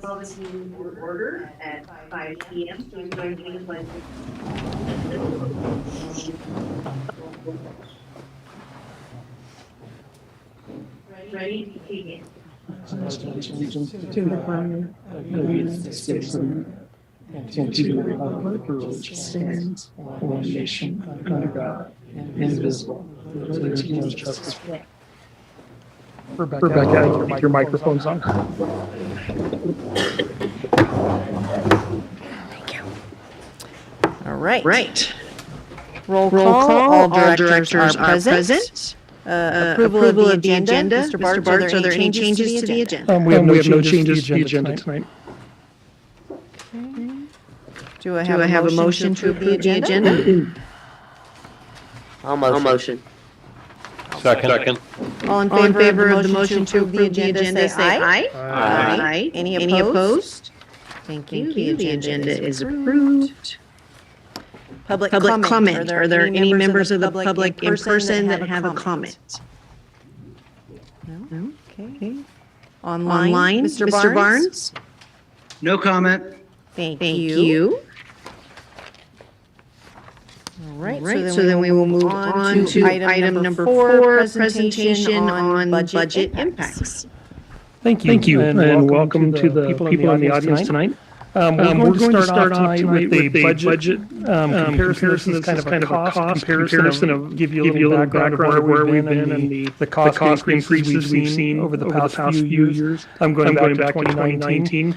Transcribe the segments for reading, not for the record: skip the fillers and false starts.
Call this meeting to order at 5 p.m. Please join me in the pledge. Ready to begin. Allegiance to the flag of the United States of America and to the republic for which it stands, one nation under God, indivisible, with liberty and justice for all. Rebecca, I think your microphone's on. All right. Right. Roll Roll call. call. All directors are present. Approval of the agenda. Mr. Bartz, are there any changes to the agenda? We have no changes to the agenda tonight. Do I have a motion to approve the agenda? I'll motion. Second. All in All in favor of the motion to approve the agenda, say aye. Aye. Any Any opposed? opposed? Thank you. Thank you. The agenda is approved. Public Public comment. Are there any members of the public in person that have a comment? No? Okay. Okay. Online, Mr. Barnes? No comment. Thank Thank you. you. All right, Right, so then we will move on to item number 4, presentation on budget impacts. Thank you, and welcome to the people in the audience tonight. We're going to start off tonight with a budget comparison. This is kind of a cost comparison of give you a little background of where we've been and the cost increases we've seen over the past few years. I'm going back to 2019.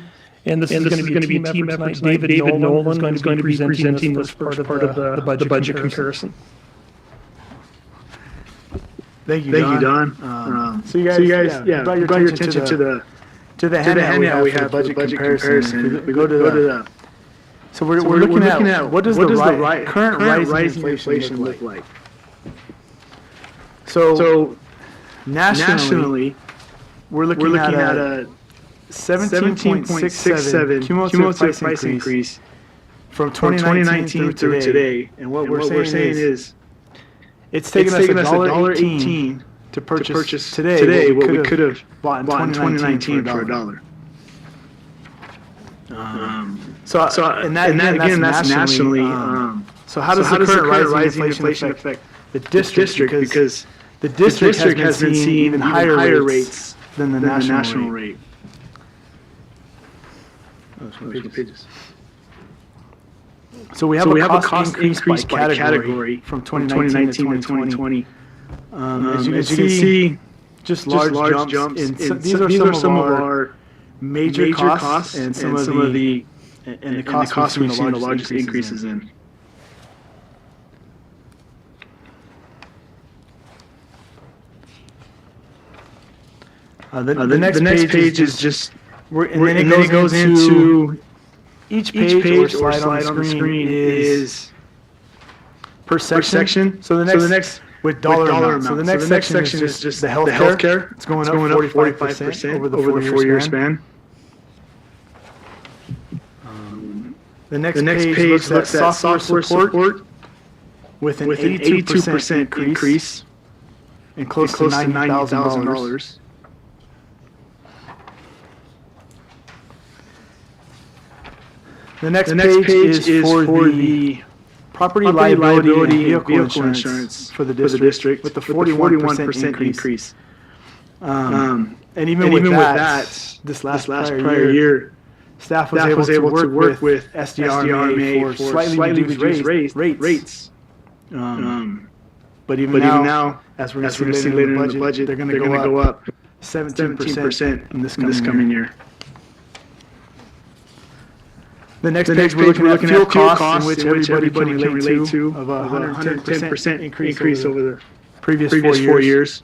And this is going to be a team effort tonight. David Nolan is going to be presenting this first part of the budget comparison. Thank you, Don. So you guys, brought your attention to the handout we have budget comparison. We go to the. So we're looking at what does the current rising inflation look like. So nationally, we're looking at a 17.67 cumulative price increase from 2019 through today. And what we're saying is it's taken us $1.18 to purchase today what we could have bought in 2019 for $1. And that again, that's nationally. So how does the current rising inflation affect the district? Because the district has been seeing even higher rates than the national rate. So we have a cost increase by category from 2019 to 2020. As you can see, just large jumps. These are some of our major costs and some of the costs we've seen the largest increases in. The next page is just, and then it goes into each page or slide on the screen is per section. So the next with dollar amount. So the next section is just the healthcare. It's going up 45% over the 4-year span. The next page looks at software support with an 82% increase and close to $90,000. The next page is for the property liability and vehicle insurance for the district with the 41% increase. And even with that, this last prior year, staff was able to work with SDRMA for slightly reduced rates. But even now, as we're going to see later in the budget, they're going to go up 17% in this coming year. The next page we're looking at fuel costs, in which everybody can relate to, of a 110% increase over the previous 4 years.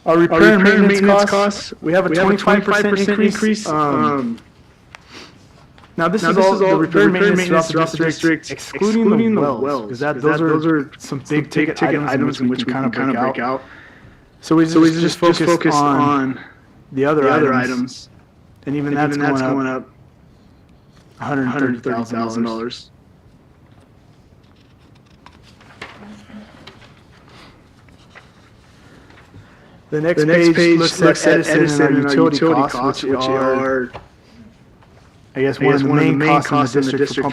Our repair and maintenance costs, we have a 25% increase. Now this is all the repair and maintenance throughout the district, excluding the wells, because those are some big ticket items in which we kind of break out. So we just focus on the other items. And even that's going up $130,000. The next page looks at Edison and our utility costs, which are, I guess, one of the main costs in the district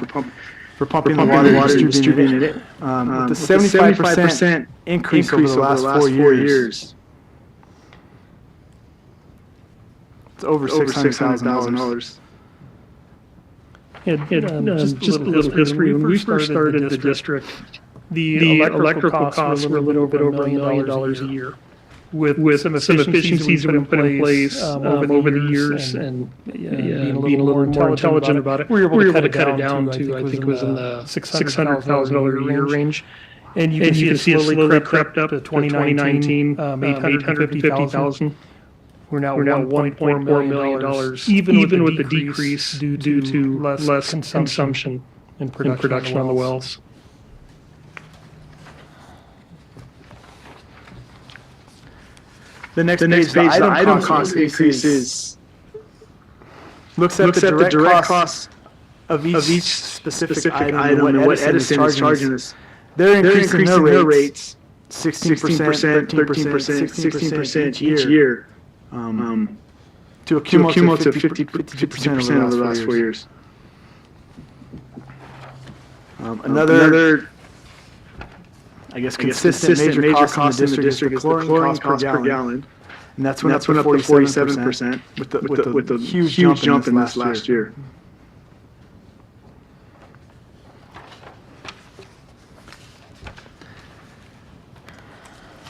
for pumping the water and distributing it. With the 75% increase over the last 4 years, it's over $600,000. Just a little history. When we first started the district, the electrical costs were a little bit over $1 million a year. With some efficiencies that we put in place over the years and being a little more intelligent about it, we were able to cut it down to, I think it was in the $600,000 a year range. And you can see it slowly crept up to 2019, $850,000. We're now $1.4 million, even with the decrease due to less consumption and production on the wells. The next page, the item cost increases, looks at the direct costs of each specific item and what Edison is charging us. They're increasing their rates 16%, 13%, 16% each year, to a cumulative 50% over the last 4 years. Another, I guess, consistent major cost in the district is the chlorine cost per gallon. And that's went up to 47% with the huge jump in this last year.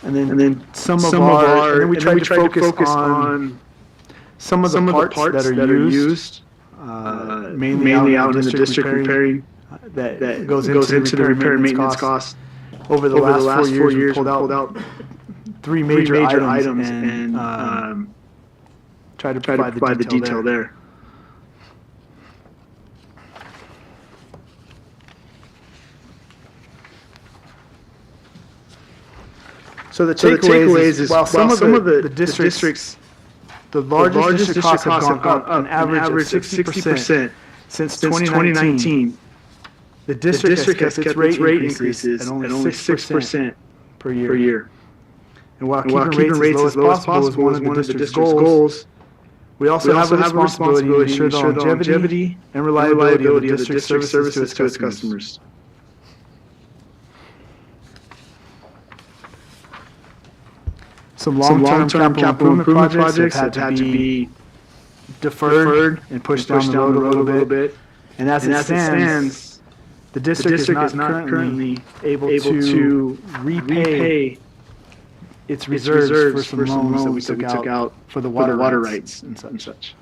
And then some of our, and then we tried to focus on some of the parts that are used, mainly out in the district repairing, that goes into the repair and maintenance costs. Over the last 4 years, we pulled out three major items and tried to provide the detail there. So the takeaways is, while some of the districts, the largest district costs have gone up an average of 60% since 2019, the district has kept its rate increases at only 6% per year. And while keeping rates as low as possible is one of the district's goals, we also have a responsibility to ensure the longevity and reliability of the district services to its customers. Some long-term capital improvement projects have had to be deferred and pushed down the road a little bit. And as it stands, the district is not currently able to repay its reserves for some loans that we took out for the water rights and such.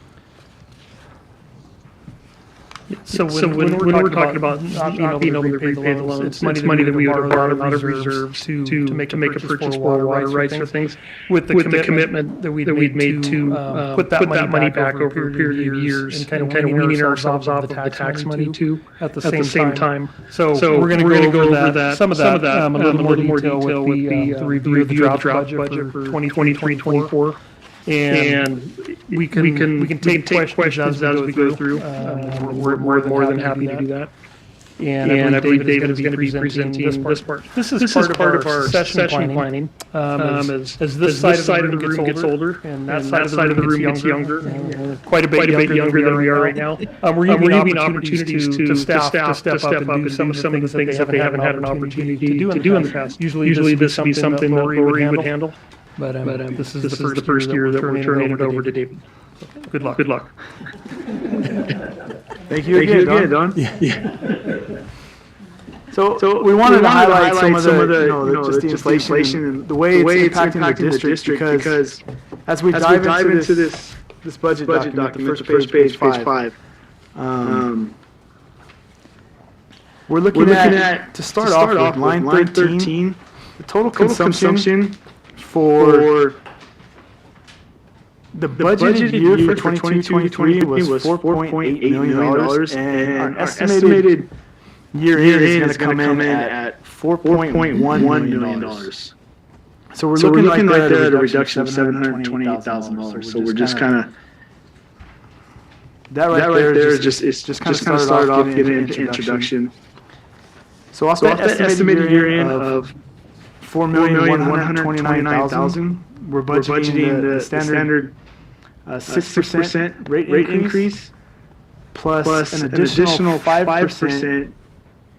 So when we're talking about not being able to repay the loans, it's money that we would have borrowed out of reserves to make a purchase for water rights or things, with the commitment that we'd made to put that money back over a period of years and kind of weaning ourselves off of the tax money too at the same time. So we're going to go over that, some of that a little more detail with the review of the draft budget for 2023-24. And we can take questions as we go through. We're more than happy to do that. And I believe David is going to be presenting this part. This is part of our session planning. As this side of the room gets older and that side of the room gets younger, quite a bit younger than we are right now, we're giving opportunities to staff to step up and do some of the things that they haven't had an opportunity to do in the past. Usually this would be something that Lori would handle. But this is the first year that we're turning it over to David. Good luck. Thank you again, Don. So we wanted to highlight some of the inflation and the way it's impacting the district, because as we dive into this budget document, the first page 5, we're looking at, to start off with line 13, the total consumption for the budgeted year for 2022-23 was $4.8 million, and our estimated year is going to come in at $4.1 million. So we're looking right there at a reduction of $728,000. So we're just kind of, that right there is just kind of started off getting into introduction. So off that estimated year in of $4,129,000, we're budgeting the standard 6% rate increase plus an additional 5%,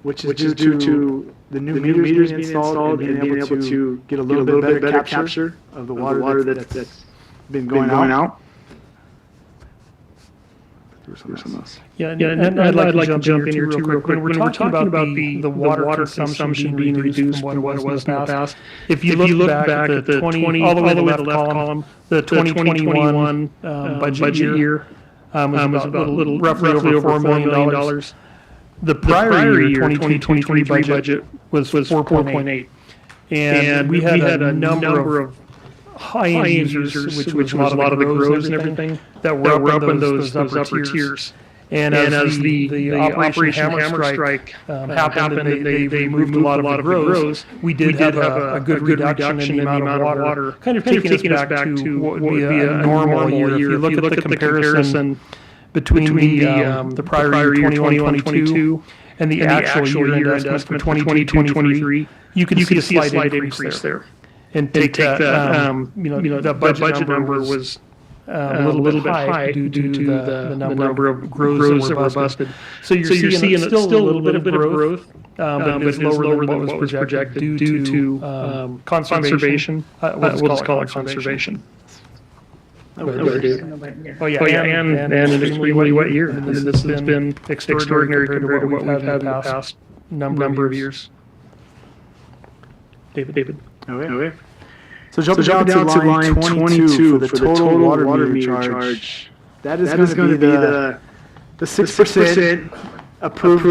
which is due to the new meters being installed and being able to get a little bit better capture of the water that's been going out. Yeah, and I'd like to jump in here too real quick. When we're talking about the water consumption being reduced from what it was in the past, if you look back at the 20, all the way to the left column, the 2021 budget year was about a little roughly over $4 million. The prior year, 2023 budget was 4.8. And we had a number of high-end users, which was a lot of the grows and everything, that were up in those upper tiers. And as the Operation Hammer Strike happened and they removed a lot of the grows, we did have a good reduction in the amount of water, kind of taking us back to what would be a normal year. If you look at the comparison between the prior year, 21-22, and the actual year estimate for 22-23, you can see a slight increase there. And take that, the budget number was a little bit high due to the number of grows that were busted. So you're seeing still a little bit of growth, but it's lower than what was projected due to conservation. We'll just call it conservation. Oh yeah, and an extremely wet year. And this has been extraordinary compared to what we've had in the past number of years. David. Okay. So jumping down to line 22 for the total water meter charge. That is going to be the 6% approved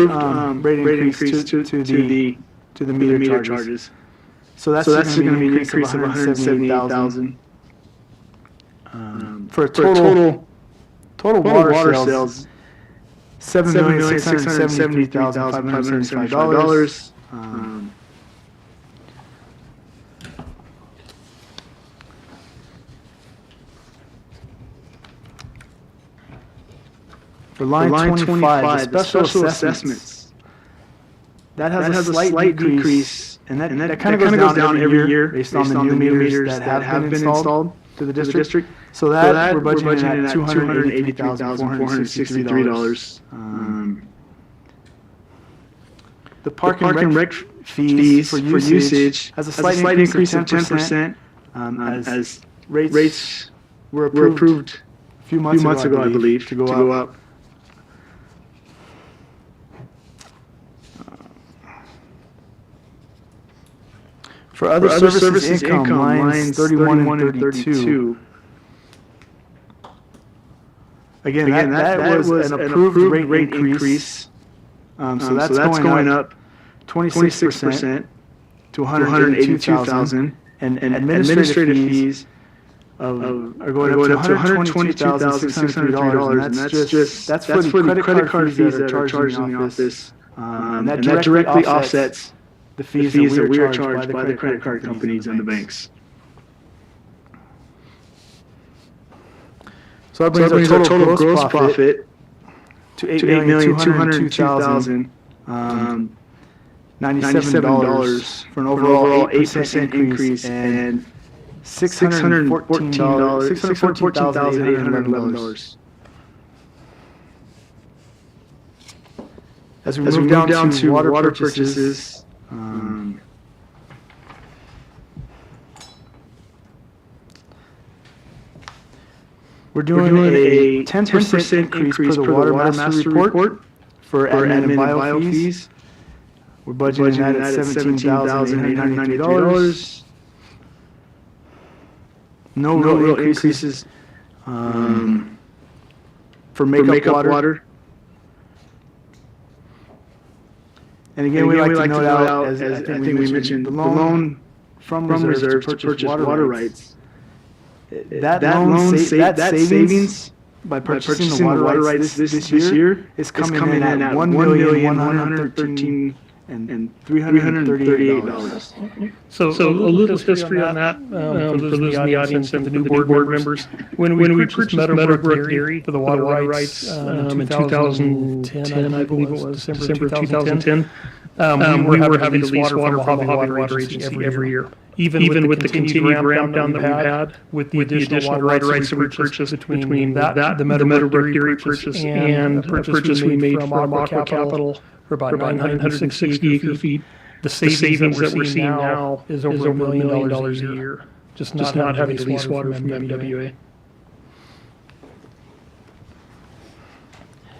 rate increase to the meter charges. So that's going to be an increase of $178,000. For a total water sales, $7,673,575. For line 25, the special assessments, that has a slight decrease, and that kind of goes down every year based on the new meters that have been installed to the district. So that we're budgeting at $283,463. The park and rec fees for usage has a slight increase of 10%, as rates were approved a few months ago, I believe, to go up. For other services income, lines 31 and 32. Again, that was an approved rate increase. So that's going up 26% to $182,000. And administrative fees are going up to $122,603. And that's for the credit card fees that are charged in the office. And that directly offsets the fees that we are charged by the credit card companies and the banks. So that brings our total gross profit to $8,202,097 for an overall 8% increase and $614,811. As we move down to water purchases, we're doing a 10% increase per the Water Master Report for admin and bio fees. We're budgeting that at $17,893. No real increases for makeup water. And again, we like to note out, as I think we mentioned, the loan from reserves to purchase water rights. That savings by purchasing the water rights this year is coming in at $1,113,338. So a little history on that for those in the audience and the new board members. When we purchased Meadowbrook Dairy for the water rights in 2010, I believe it was December 2010, we were having to lease water from Hobby Water Agency every year. even with the continued ramp down that we've had, with the additional water rights that we purchased between that, the Meadowbrook Dairy purchase and a purchase we made from Aqua Capital for about 960 acre feet, the savings that we're seeing now is over $1 million a year, just not having to lease water from MWA.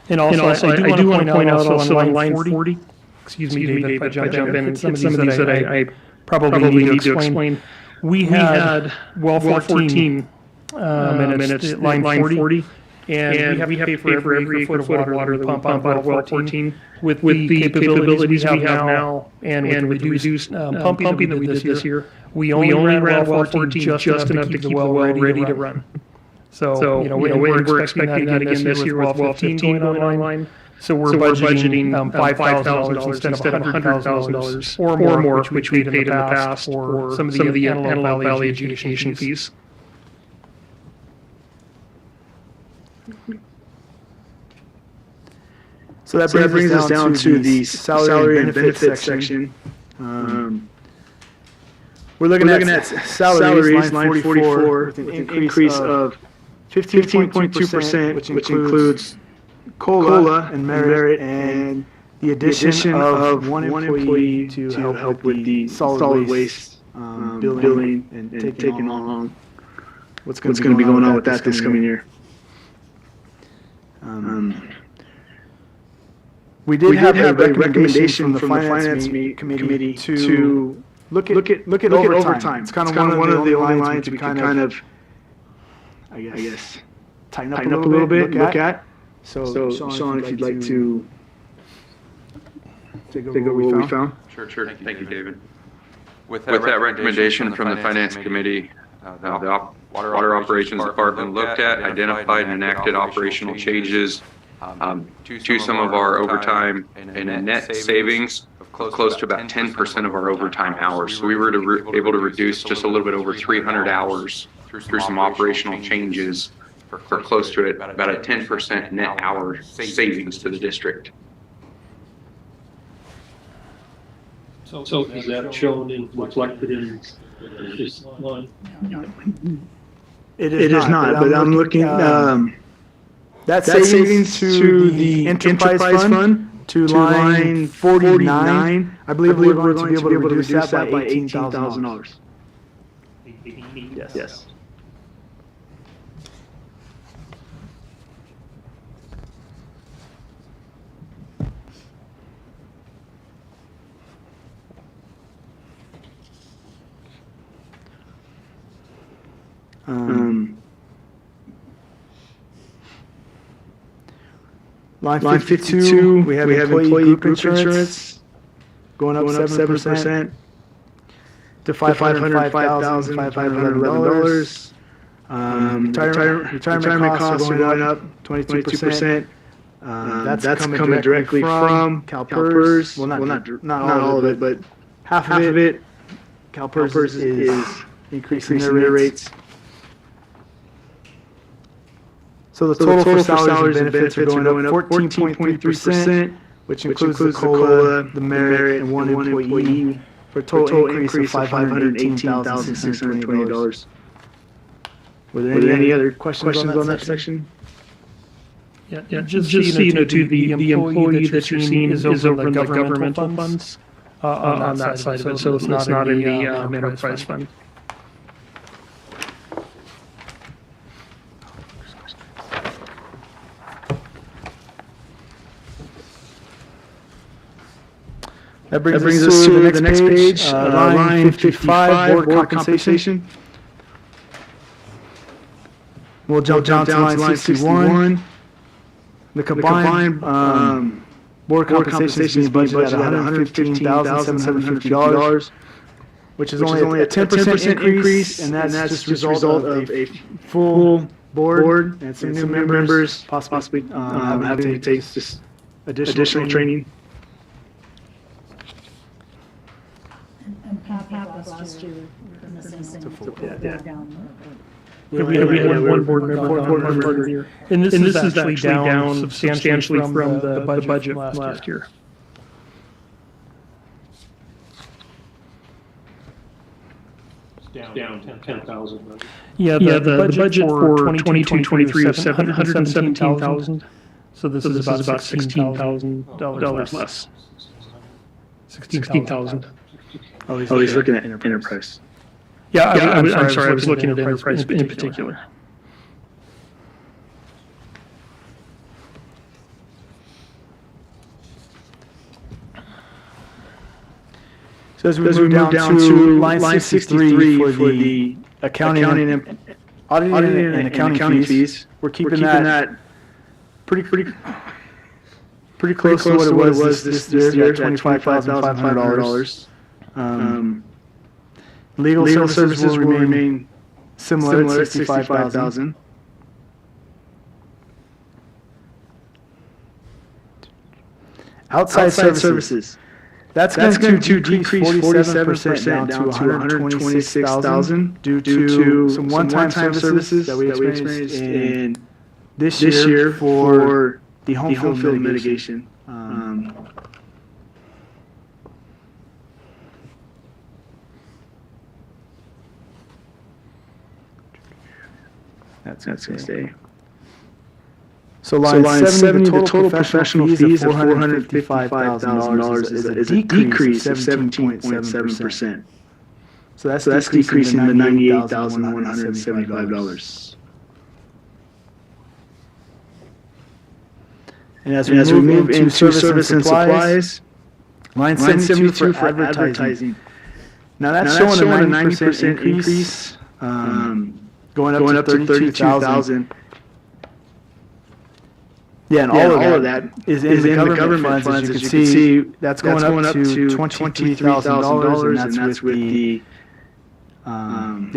And also, I do want to point out also on line 40, excuse me, Dave, if I jump in, some of these that I probably need to explain. We had well 14, and it's line 40, and we have to pay for every acre foot of water that we pump out of well 14 with the capabilities we have now, and with the reduced pumping that we did this year. We only ran well 14 just enough to keep the well ready to run. So, we're expecting that again this year with well 15 going online. So we're budgeting $5,000 instead of $100,000 or more, which we paid in the past for some of the Antelope Valley adjudication fees. So that brings us down to the salary and benefits section. We're looking at salaries, line 44, with an increase of 15.2%, which includes COLA and merit, and the addition of one employee to help with the solid waste billing and taking along what's going to be going on with that this coming year. We did have a recommendation from the finance committee to look at overtime. It's kind of one of the only lines we can kind of, I guess, tighten up a little bit, look at. So Sean, if you'd like to take over what we found. Sure. Thank you, David. With that recommendation from the Finance Committee, the Water Operations Department looked at, identified, and enacted operational changes to some of our overtime and a net savings of close to about 10% of our overtime hours. So we were able to reduce just a little bit over 300 hours through some operational changes for close to it, about a 10% net hour savings to the district. So is that shown and reflected in this line? It is not, but I'm looking, that savings to the enterprise fund to line 49, I believe we're going to be able to reduce that by $18,000. Yes. Line 52, we have employee group insurance going up 7% to $505,511. Retirement costs are going up 22%. That's coming directly from CalPERS. Well, not all of it, but half of it. CalPERS is increasing their rates. So the total for salaries and benefits are going up 14.3%, which includes the COLA, the merit, and one employee, for a total increase of $518,620. Were there any other questions on that section? Yeah, just so you know, too, the employee that you're seeing is over in the governmental funds on that side of it, so it's not in the enterprise fund. That brings us to the next page, line 55, board compensation. We'll jump down to line 61. The combined board compensation is being budgeted at $115,750, which is only a 10% increase, and that's just a result of a full board and some new members possibly having to take just additional training. Last year, We had one board member here. And this is actually down substantially from the budget last year. down 10,000. Right? Yeah, the budget for 22-23 was $717,000. So this is about $16,000 less. 16,000. Oh, he's looking at enterprise. Yeah, I'm sorry, I was looking at enterprise in particular. So as we move down to line 63 for the accounting and auditing and accounting fees, we're keeping that pretty close to what it was this year, at $25,500. Legal services will remain similar at $65,000. Outside services. That's going to decrease 47% down to $126,000 due to some one-time services that we experienced in this year for the home field mitigation. That's going to stay. So line 70, the total professional fees of $455,000 is a decrease of 17.7%. So that's decreasing to $98,175. And as we move into service and supplies, line 72 for advertising. Now that's showing a 90% increase, going up to $32,000. Yeah, and all of that is in the government funds. As you can see, that's going up to $23,000, and that's with the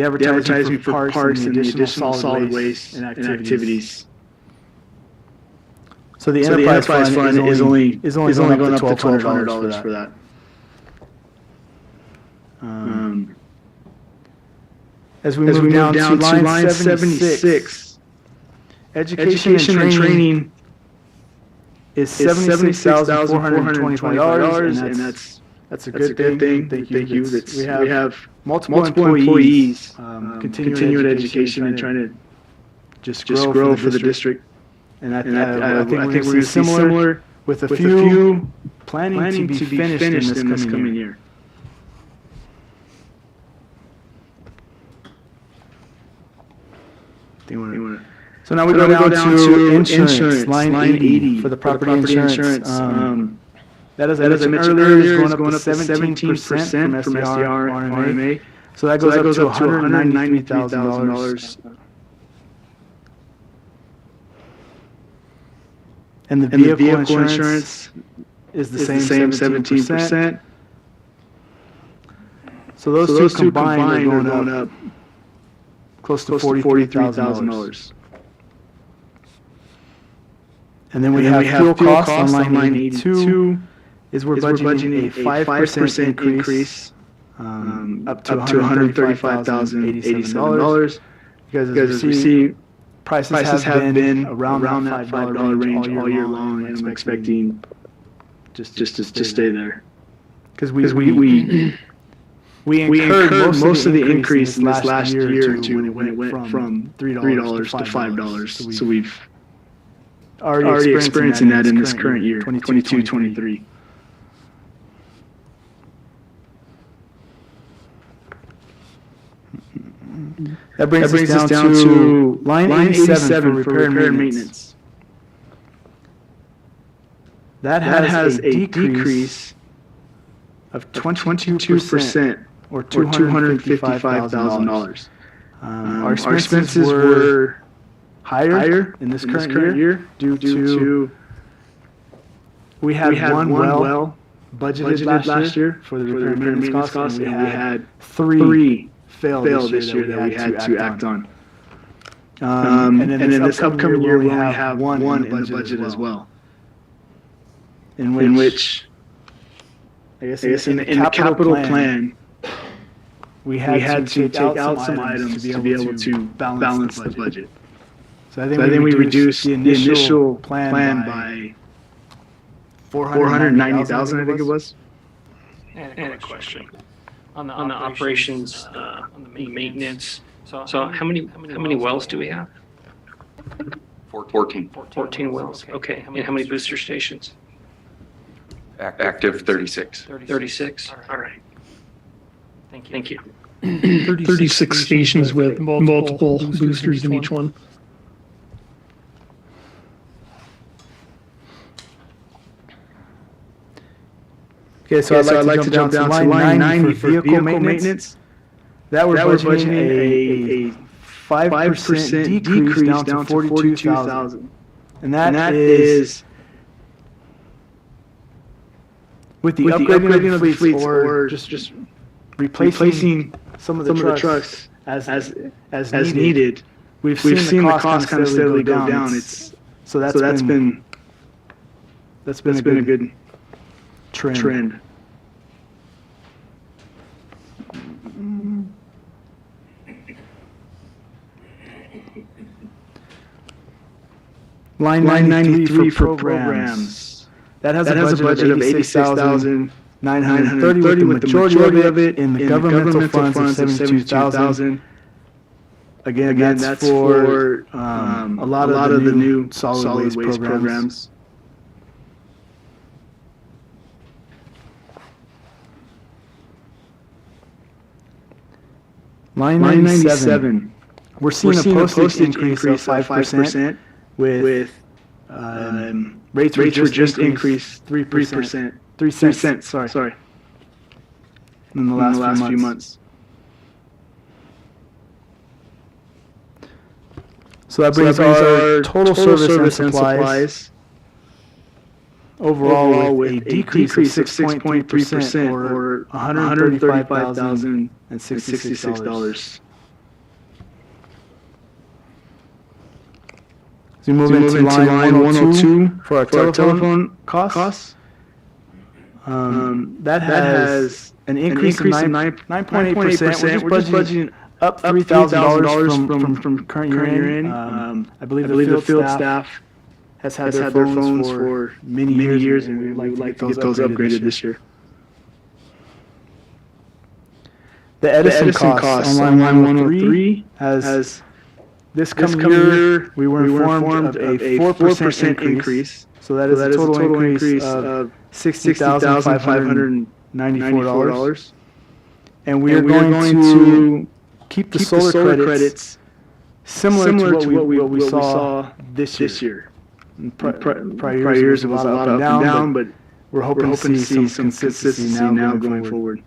advertising for parks and the additional solid waste and activities. So the enterprise fund is only going up to $1,200 for that. As we move down to line 76, education and training is $76,425, and that's a good thing. Thank you. We have multiple employees continuing education and trying to just grow for the district. And I think we're going to see similar with a few planning to be finished in this coming year. So now we go down to insurance, line 80 for the property insurance. That, as I mentioned earlier, is going up to 17% from SDR and RMA. So that goes up to $193,000. And the vehicle insurance is the same 17%. So those two combined are going up close to $43,000. And then we have fuel costs on line 82. We're budgeting a 5% increase up to $135,087. Because as we see, prices have been around that $5 range all year long, and I'm expecting just to stay there. Because we incurred most of the increase in this last year or two when it went from $3 to $5. So we've already experiencing that in this current year, 22-23. That brings us down to line 87 for repair and maintenance. That has a decrease of 22% or $255,000. Our expenses were higher in this current year due to we had one well budgeted last year for the repair and maintenance costs, and we had three fail this year that we had to act on. And then this upcoming year we have one in the budget as well. In which I guess in the capital plan we had to take out some items to be able to balance the budget. So I think we reduced the initial plan by $490,000, I think it was. And a question. on the operations, on the maintenance. So how many wells do we have? 14. 14 wells. Okay. And how many booster stations? Active 36. 36. All right. Thank you. 36 stations with multiple boosters in each one. Okay, so I'd like to jump down to line 90 for vehicle maintenance. That was budgeting a 5% decrease down to 42,000. And that is with the upgrading of the fleets or just replacing some of the trucks as needed. We've seen the cost kind of steadily go down. So that's been a good trend. Line 93 for programs. That has a budget of 86,930 with the majority of it in the governmental funds of 72,000. Again, that's for a lot of the new solid waste programs. Line 97. We're seeing a postage increase of 5%. With rates were just increased 3%. 3 cents, sorry. In the last few months. So that brings our total service and supplies overall with a decrease of 6.3% or $135,066. So we move into line 102 for our telephone costs. That has an increase of 9.8%. We're just budgeting up $3,000 from current year in. I believe the field staff has had their phones for many years, and we would like to get those upgraded this year. The Edison costs on line 103 has this coming year, we were informed of a 4% increase. So that is a total increase of $60,594. And we are going to keep the solar credits similar to what we saw this year. Prior years it was up and down, but we're hoping to see some consistency now going forward.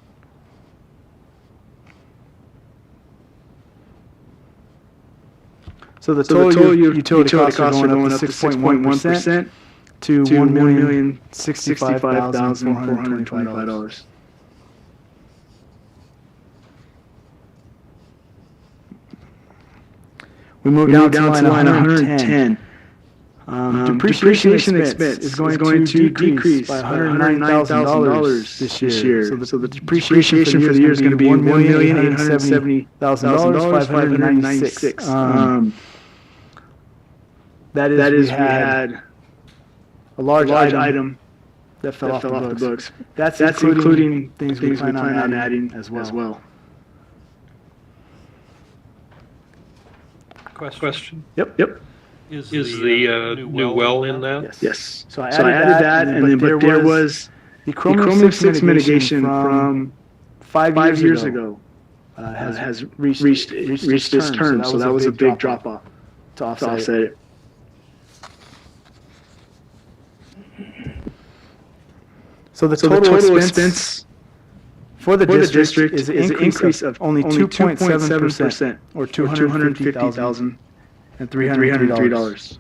So the total utility costs are going up to 6.1% to $1,065,425. We move down to line 110. Depreciation expense is going to decrease by $109,000 this year. So the depreciation for the year is going to be $1,870,596. That is, we had a large item that fell off the books. That's including things we plan on adding as well. Question? Yep. Is the new well in that? Yes. So I added that, but there was the chromium-6 mitigation from 5 years ago has reached its term. So that was a big drop off to offset it. So the total expense for the district is an increase of only 2.7% or $250,303.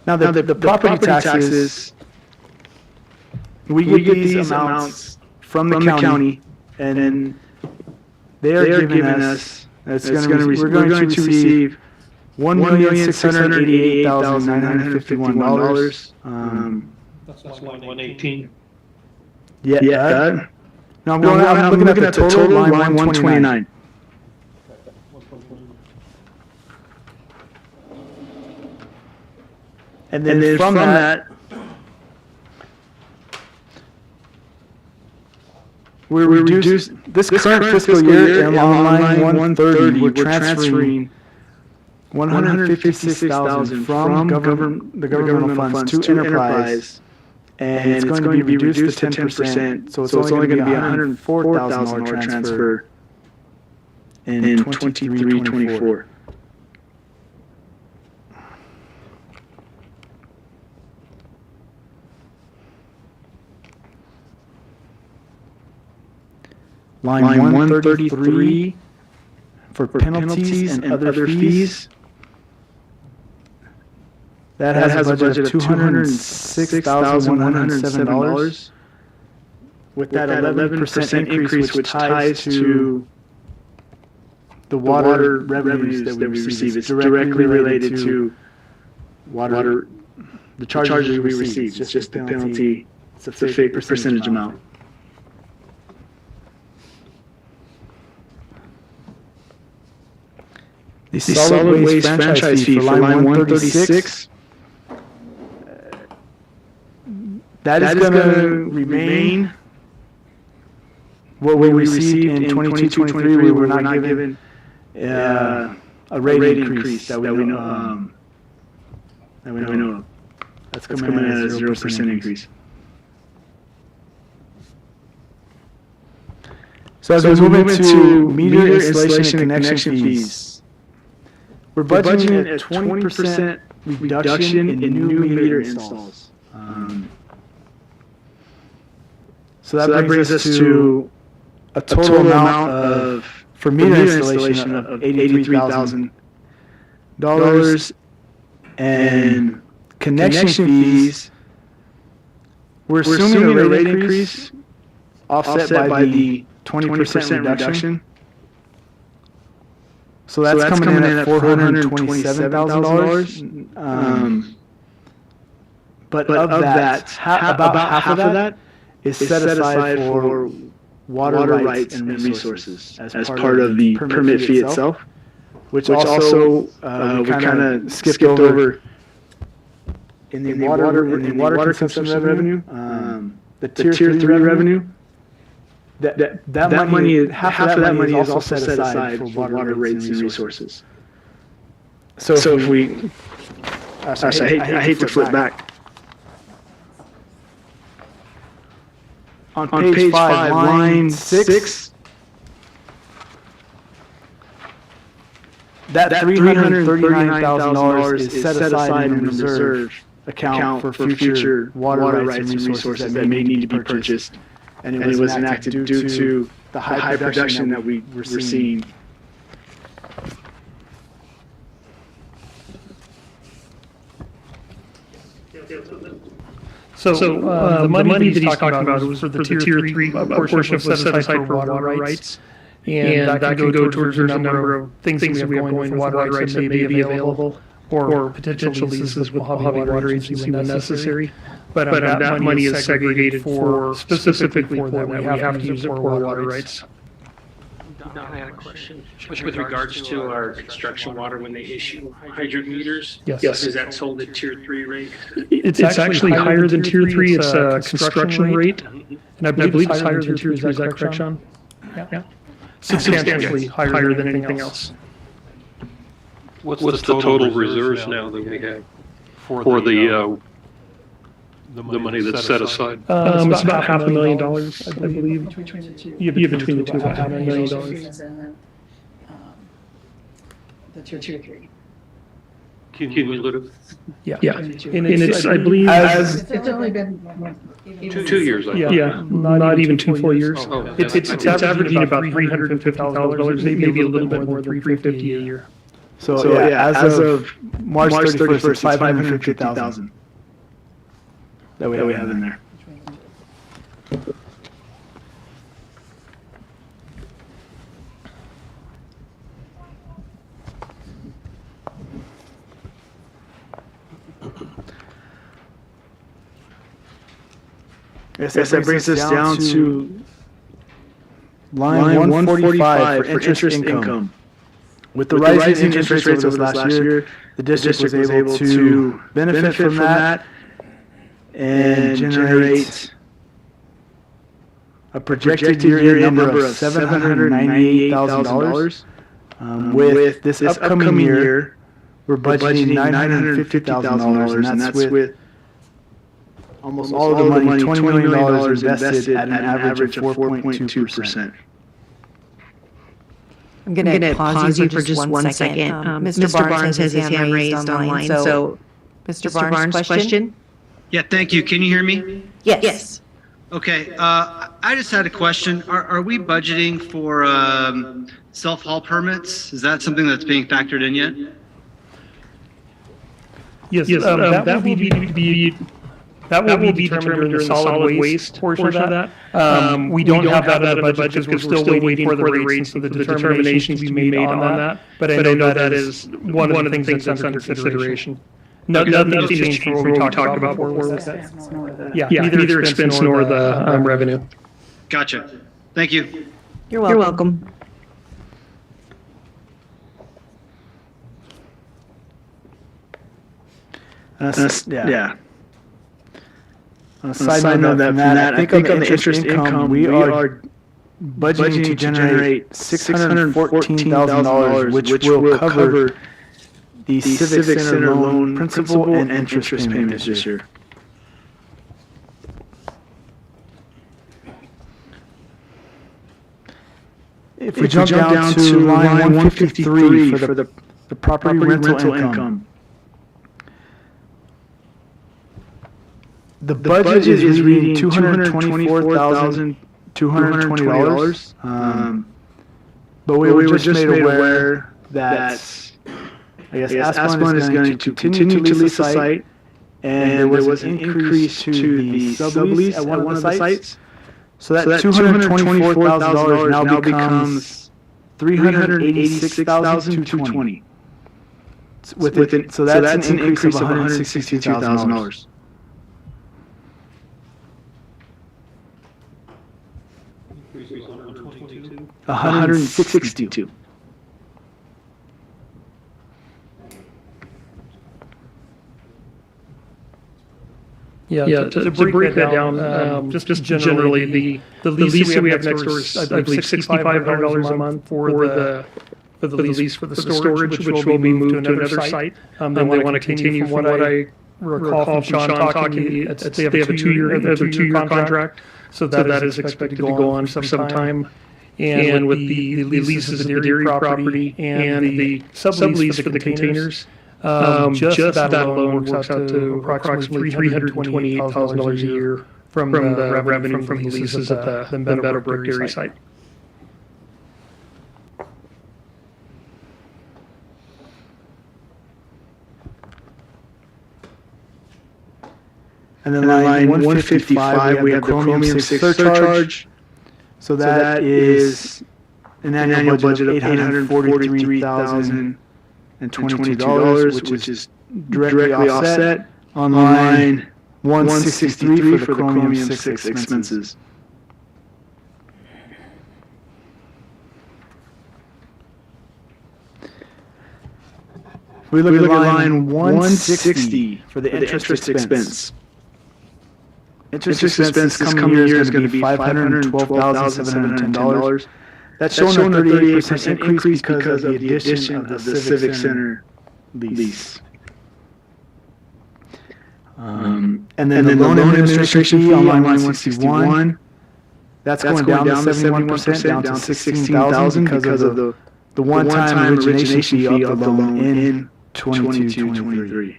Now the property taxes, we get these amounts from the county, and they are giving us, we're going to receive $1,688,951. That's line 118. Yeah. No, I'm looking at the total, line 129. And then from that, we're reduced, this current fiscal year in line 130, we're transferring 156,000 from the governmental funds to enterprise. And it's going to be reduced to 10%, so it's only going to be a $104,000 transfer in 23-24. Line 133 for penalties and other fees. That has a budget of $206,107. With that 11% increase, which ties to the water revenues that we receive. It's directly related to water, the charges we receive. It's just the penalty. It's a fixed percentage amount. The solid waste franchise fee for line 136. That is going to remain what we received in 22-23. We were not given a rate increase that we know of. That's coming in at a 0% increase. So as we move into meter installation and connection fees, we're budgeting a 20% reduction in new meter installs. So that brings us to a total amount of, for meter installation of $83,000. And connection fees, we're assuming a rate increase offset by the 20% reduction. So that's coming in at $427,000. But of that, about half of that is set aside for water rights and resources as part of the permit fee itself, which also we kind of skipped over in the water consumption revenue, the tier 3 revenue. That money, half of that money is also set aside for water rates and resources. So if we, I hate to flip back. On page 5, line 6, that $339,000 is set aside in the reserve account for future water rights and resources that may need to be purchased. And it was enacted due to the high production that we were seeing. So the money that he's talking about was for the tier 3 portion of set aside for water rights. And that can go towards a number of things that we have going for water rights that may be available, or potential leases with Mojave Water Agency when necessary. But that money is segregated for, specifically for that, we have to use it for water rights. Don, I had a question. With regards to our construction water, when they issue hydrant meters, Yes. is that sold at tier 3 rate? It's actually higher than tier 3. It's a construction rate. And I believe it's higher than tier 3. Is that correct, Sean? Yeah. Substantially higher than anything else. What's the total reserves now that we have for the money that's set aside? It's about $500,000, I believe. Yeah, between the two, about $500,000. The tier 3. Cumulative? Yeah. And it's, I believe, It's only been 2 years, I think. yeah, not even 2 full years. Oh. It's averaging about $350,000, maybe a little bit more than $350,000 a year. So as of March 31st, it's $550,000 that we have in there. Yes, that brings us down to line 145 for interest income. With the rising interest rates over this last year, the district was able to benefit from that and generate a projected year-end number of $798,000. With this upcoming year, we're budgeting $950,000, and that's with almost all of the money, $20 million invested at an average of 4.2%. I'm going to pause you for just one second. Mr. Barnes has his hand raised online, so Mr. Barnes, question? Yeah, thank you. Can you hear me? Yes. Okay, I just had a question. Are we budgeting for self-haul permits? Is that something that's being factored in yet? Yes, that will be determined during the solid waste portion of that. We don't have that in the budget because we're still waiting for the rates and the determinations to be made on that. But I know that is one of the things that's under consideration. Nothing has changed from what we talked about before. Yeah, neither expense nor the revenue. Gotcha. Thank you. You're welcome. Yeah. On a side note from that, I think on the interest income, we are budgeting to generate $614,000, which will cover the Civic Center loan principal and interest payments this year. If we jump down to line 153 for the property rental income, the budget is reading $224,220. But we were just made aware that I guess Aspen is going to continue to lease the site, and there was an increase to the sublease at one of the sites. So that $224,000 now becomes $386,220. So that's an increase of $162,000. $162. Yeah, to break that down, just generally, the lease that we have next door is, I believe, $6,500 a month for the lease for the storage, which will be moved to another site. They want to continue, from what I recall from Sean talking, they have a two-year contract, so that is expected to go on for some time. And with the leases of the dairy property and the sublease for the containers, just that alone works out to approximately $328,000 a year from the revenue from the leases at the Meadowbrook dairy site. And then line 155, we have the Chromium 6 surcharge. So that is an annual budget of $843,022, which is directly offset on line 163 for the Chromium 6 expenses. We look at line 160 for the interest expense. Interest expense this coming year is going to be $512,710. That's showing a 38% increase because of the addition of the Civic Center lease. And then the loan administration fee on line 161, that's going down to 71%, down to $16,000 because of the one-time origination fee of the loan in 22-23.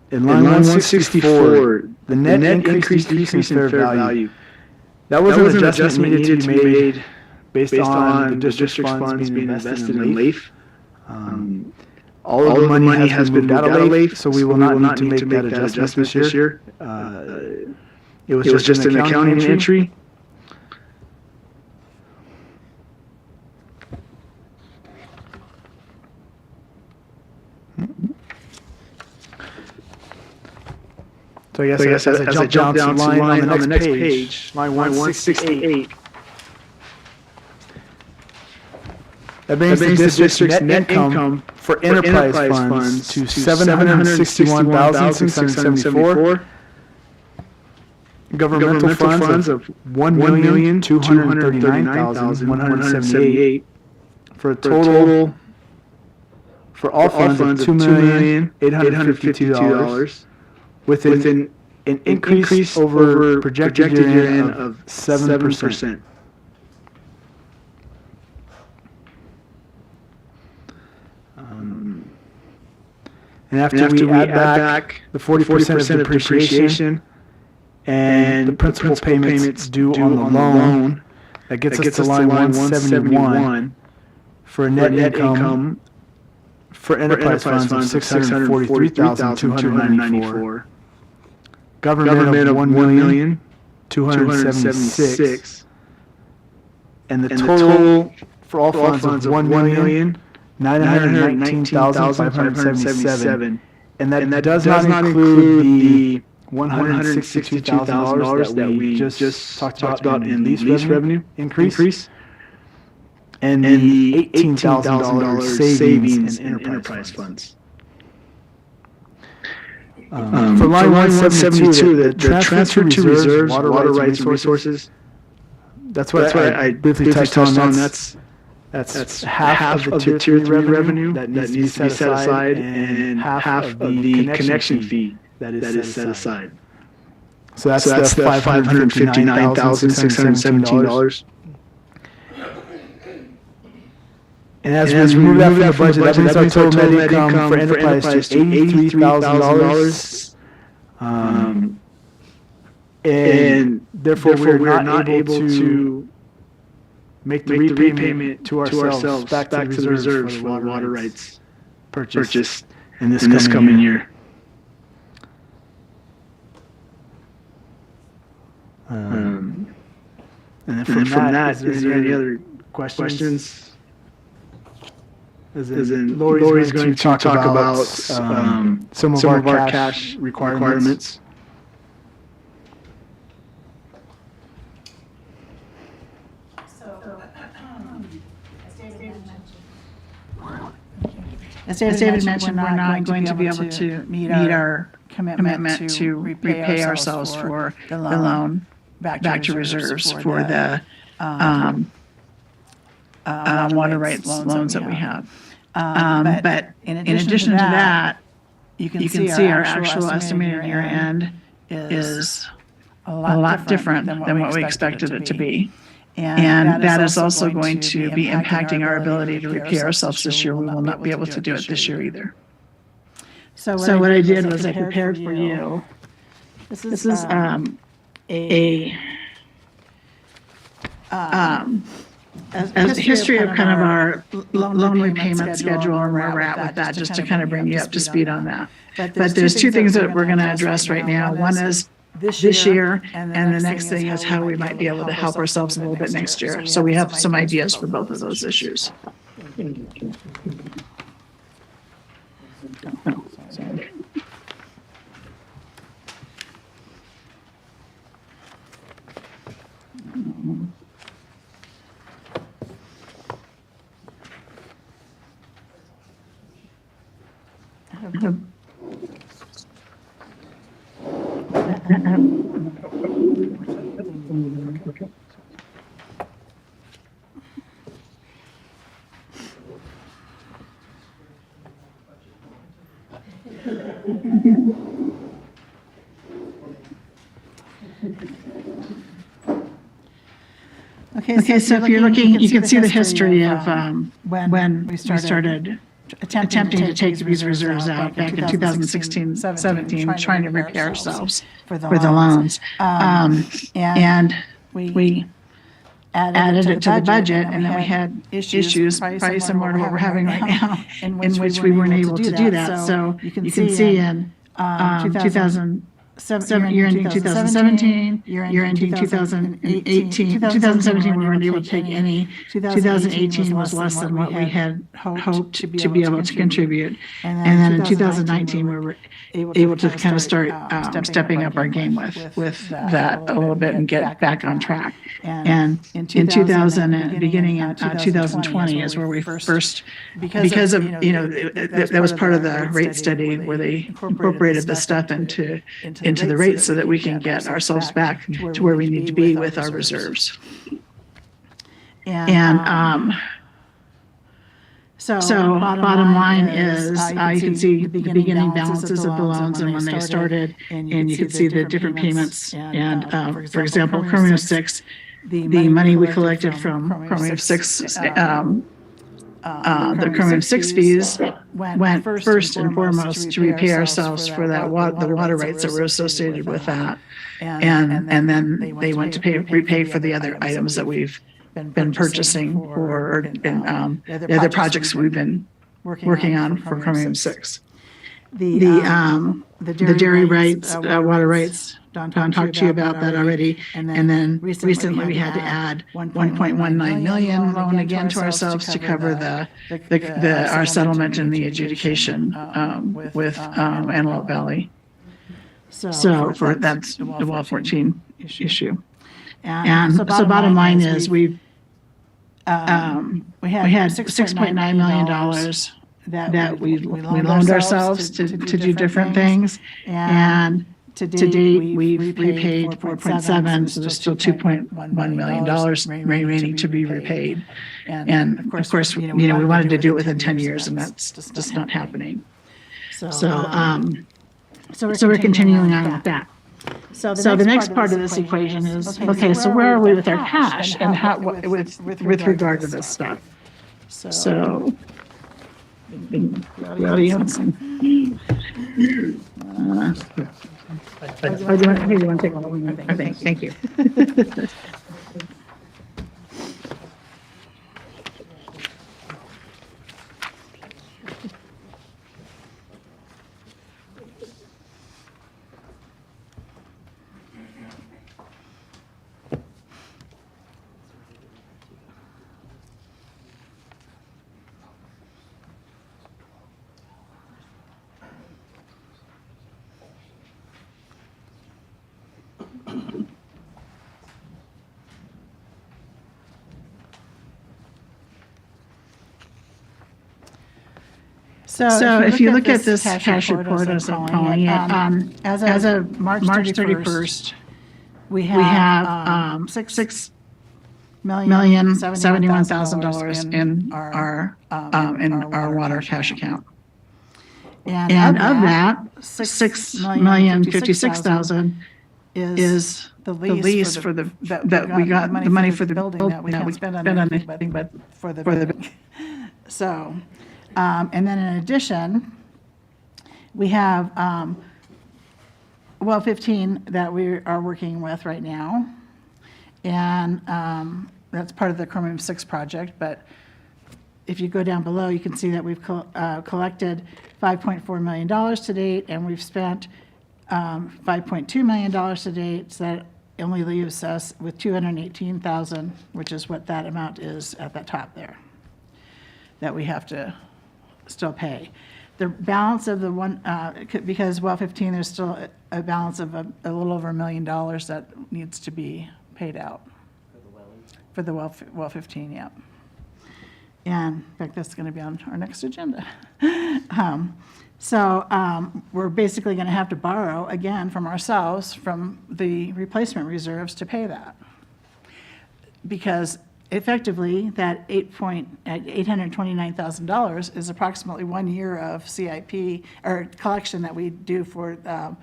In line 164, the net increase in fair value. That was an adjustment needed to be made based on the district funds being invested in LAIF. All of the money has been moved out of LAIF, so we will not need to make that adjustment this year. It was just an accounting entry. So I guess as I jump down to line on the next page, line 168. That brings the district's net income for enterprise funds to $761,674. Governmental funds of $1,239,178 for a total for all funds of $2,852 with an increase over projected year-end of 7%. And after we add back the 40% of depreciation and the principal payments due on the loan, that gets us to line 171 for a net income for enterprise funds of $643,294. Government of $1,276,000. And the total for all funds of $1,919,577. And that does not include the $162,000 that we just talked about in lease revenue increase, and the $18,000 savings in enterprise funds. For line 172, the transfer to reserves, water rights and resources, that's what I briefly touched on. That's half of the tier 3 revenue that needs to be set aside, and half of the connection fee that is set aside. So that's the $559,617. And as we remove that from the budget, that brings our total net income for enterprise to $83,000. And therefore we're not able to make the repayment to ourselves back to the reserves for the water rights purchase in this coming year. And then from that, is there any other questions? As in, Lori's going to talk about some of our cash requirements. As David mentioned, we're not going to be able to meet our commitment to repay ourselves for the loan back to reserves for the water rights loans that we have. But in addition to that, you can see our actual estimated year end is a lot different than what we expected it to be. And that is also going to be impacting our ability to repay ourselves this year. We will not be able to do it this year either. So what I did was I prepared for you. This is a history of kind of our loan repayment schedule and where we're at with that, just to kind of bring you up to speed on that. But there's two things that we're going to address right now. One is this year, and the next thing is how we might be able to help ourselves a little bit next year. So we have some ideas for both of those issues. Okay, so if you're looking, you can see the history of when we started attempting to take these reserves out back in 2016-17, trying to repay ourselves for the loans. And we added it to the budget, and then we had issues probably similar to what we're having right now, in which we weren't able to do that. So you can see in 2017 year ending 2017, year ending 2018, 2017, we weren't able to take any. 2018 was less than what we had hoped to be able to contribute. And then in 2019, we were able to kind of start stepping up our game with that a little bit and get back on track. And in 2000, beginning in 2020 is where we first, because of, that was part of the rate study where they incorporated the stuff into the rates so that we can get ourselves back to where we need to be with our reserves. And so bottom line is you can see the beginning balances of the loans and when they started, and you can see the different payments. And for example, Chromium 6, the money we collected from Chromium 6, the Chromium 6 fees went first and foremost to repay ourselves for that the water rights that were associated with that. And then they went to repay for the other items that we've been purchasing for the other projects we've been working on for Chromium 6. The dairy rights, water rights, Don talked to you about that already. And then recently we had to add 1.19 million loan again to ourselves to cover our settlement and the adjudication with Antelope Valley. So for that's the Well 14 issue. And so bottom line is we had $6.9 million that we loaned ourselves to do different things. And to date, we've repaid 4.7, so there's still $2.1 million remaining to be repaid. And of course, we wanted to do it within 10 years, and that's just not happening. So we're continuing on with that. So the next part of this equation is, okay, so where are we with our cash and how, with regard to this stuff? So the audience. Do you want to take one? Okay, thank you. So if you look at this cash report, as I'm calling it, as of March 31st, we have $6,071,000 in our water cash account. And of that, $6,056,000 is the lease for that we got the money for the building that we can't spend on anything but for the building. So. And then in addition, we have Well 15 that we are working with right now. And that's part of the Chromium 6 project. But if you go down below, you can see that we've collected $5.4 million to date, and we've spent $5.2 million to date. So that only leaves us with $218,000, which is what that amount is at the top there, that we have to still pay. The balance of the one, because Well 15, there's still a balance of a little over $1 million that needs to be paid out. For the Well 15, yeah. And in fact, that's going to be on our next agenda. We're basically going to have to borrow again from ourselves, from the replacement reserves to pay that. Because effectively, that $829,000 is approximately 1 year of CIP or collection that we do for the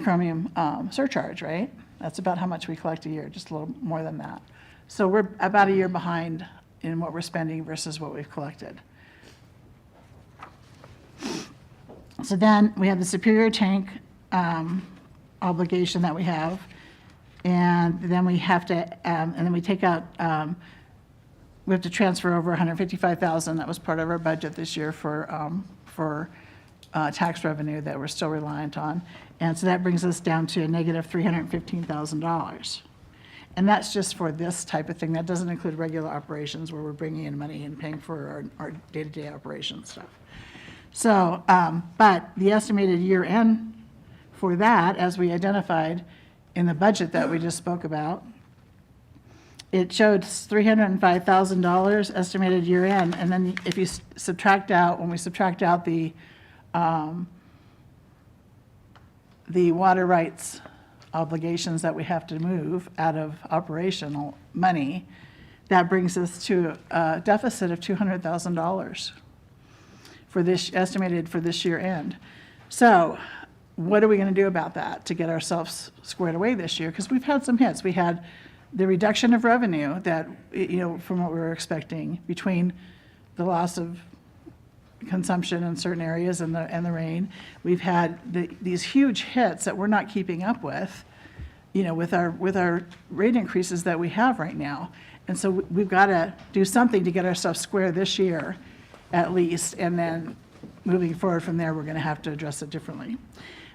chromium surcharge, right? That's about how much we collect a year, just a little more than that. So we're about a year behind in what we're spending versus what we've collected. So then we have the Superior Tank obligation that we have. And then we have to, and then we take out, we have to transfer over $155,000. That was part of our budget this year for tax revenue that we're still reliant on. And so that brings us down to a negative $315,000. And that's just for this type of thing. That doesn't include regular operations where we're bringing in money and paying for our day-to-day operation stuff. So, but the estimated year end for that, as we identified in the budget that we just spoke about, it showed $305,000 estimated year end. And then if you subtract out, when we subtract out the water rights obligations that we have to move out of operational money, that brings us to a deficit of $200,000 for this, estimated for this year end. So what are we going to do about that to get ourselves squared away this year? Because we've had some hits. We had the reduction of revenue that, from what we were expecting between the loss of consumption in certain areas and the rain. We've had these huge hits that we're not keeping up with, with our rate increases that we have right now. And so we've got to do something to get ourselves square this year at least, and then moving forward from there, we're going to have to address it differently.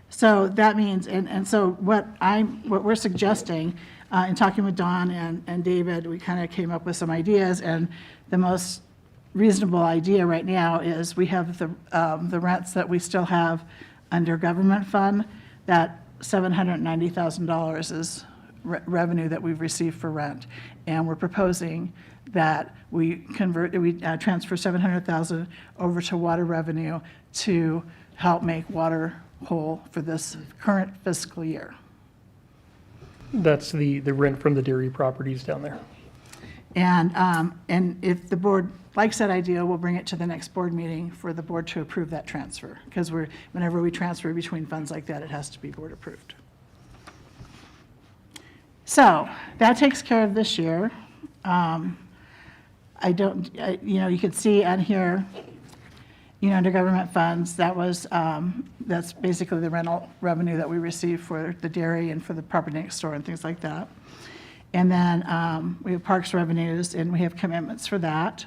So that means, and so what we're suggesting, in talking with Don and David, we kind of came up with some ideas, and the most reasonable idea right now is we have the rents that we still have under government fund, that $790,000 is revenue that we've received for rent. And we're proposing that we transfer $700,000 over to water revenue to help make water whole for this current fiscal year. That's the rent from the dairy properties down there. And if the board likes that idea, we'll bring it to the next board meeting for the board to approve that transfer. Because whenever we transfer between funds like that, it has to be board approved. So that takes care of this year. You can see on here, under government funds, that's basically the rental revenue that we receive for the dairy and for the property next door and things like that. And then we have parks revenues, and we have commitments for that.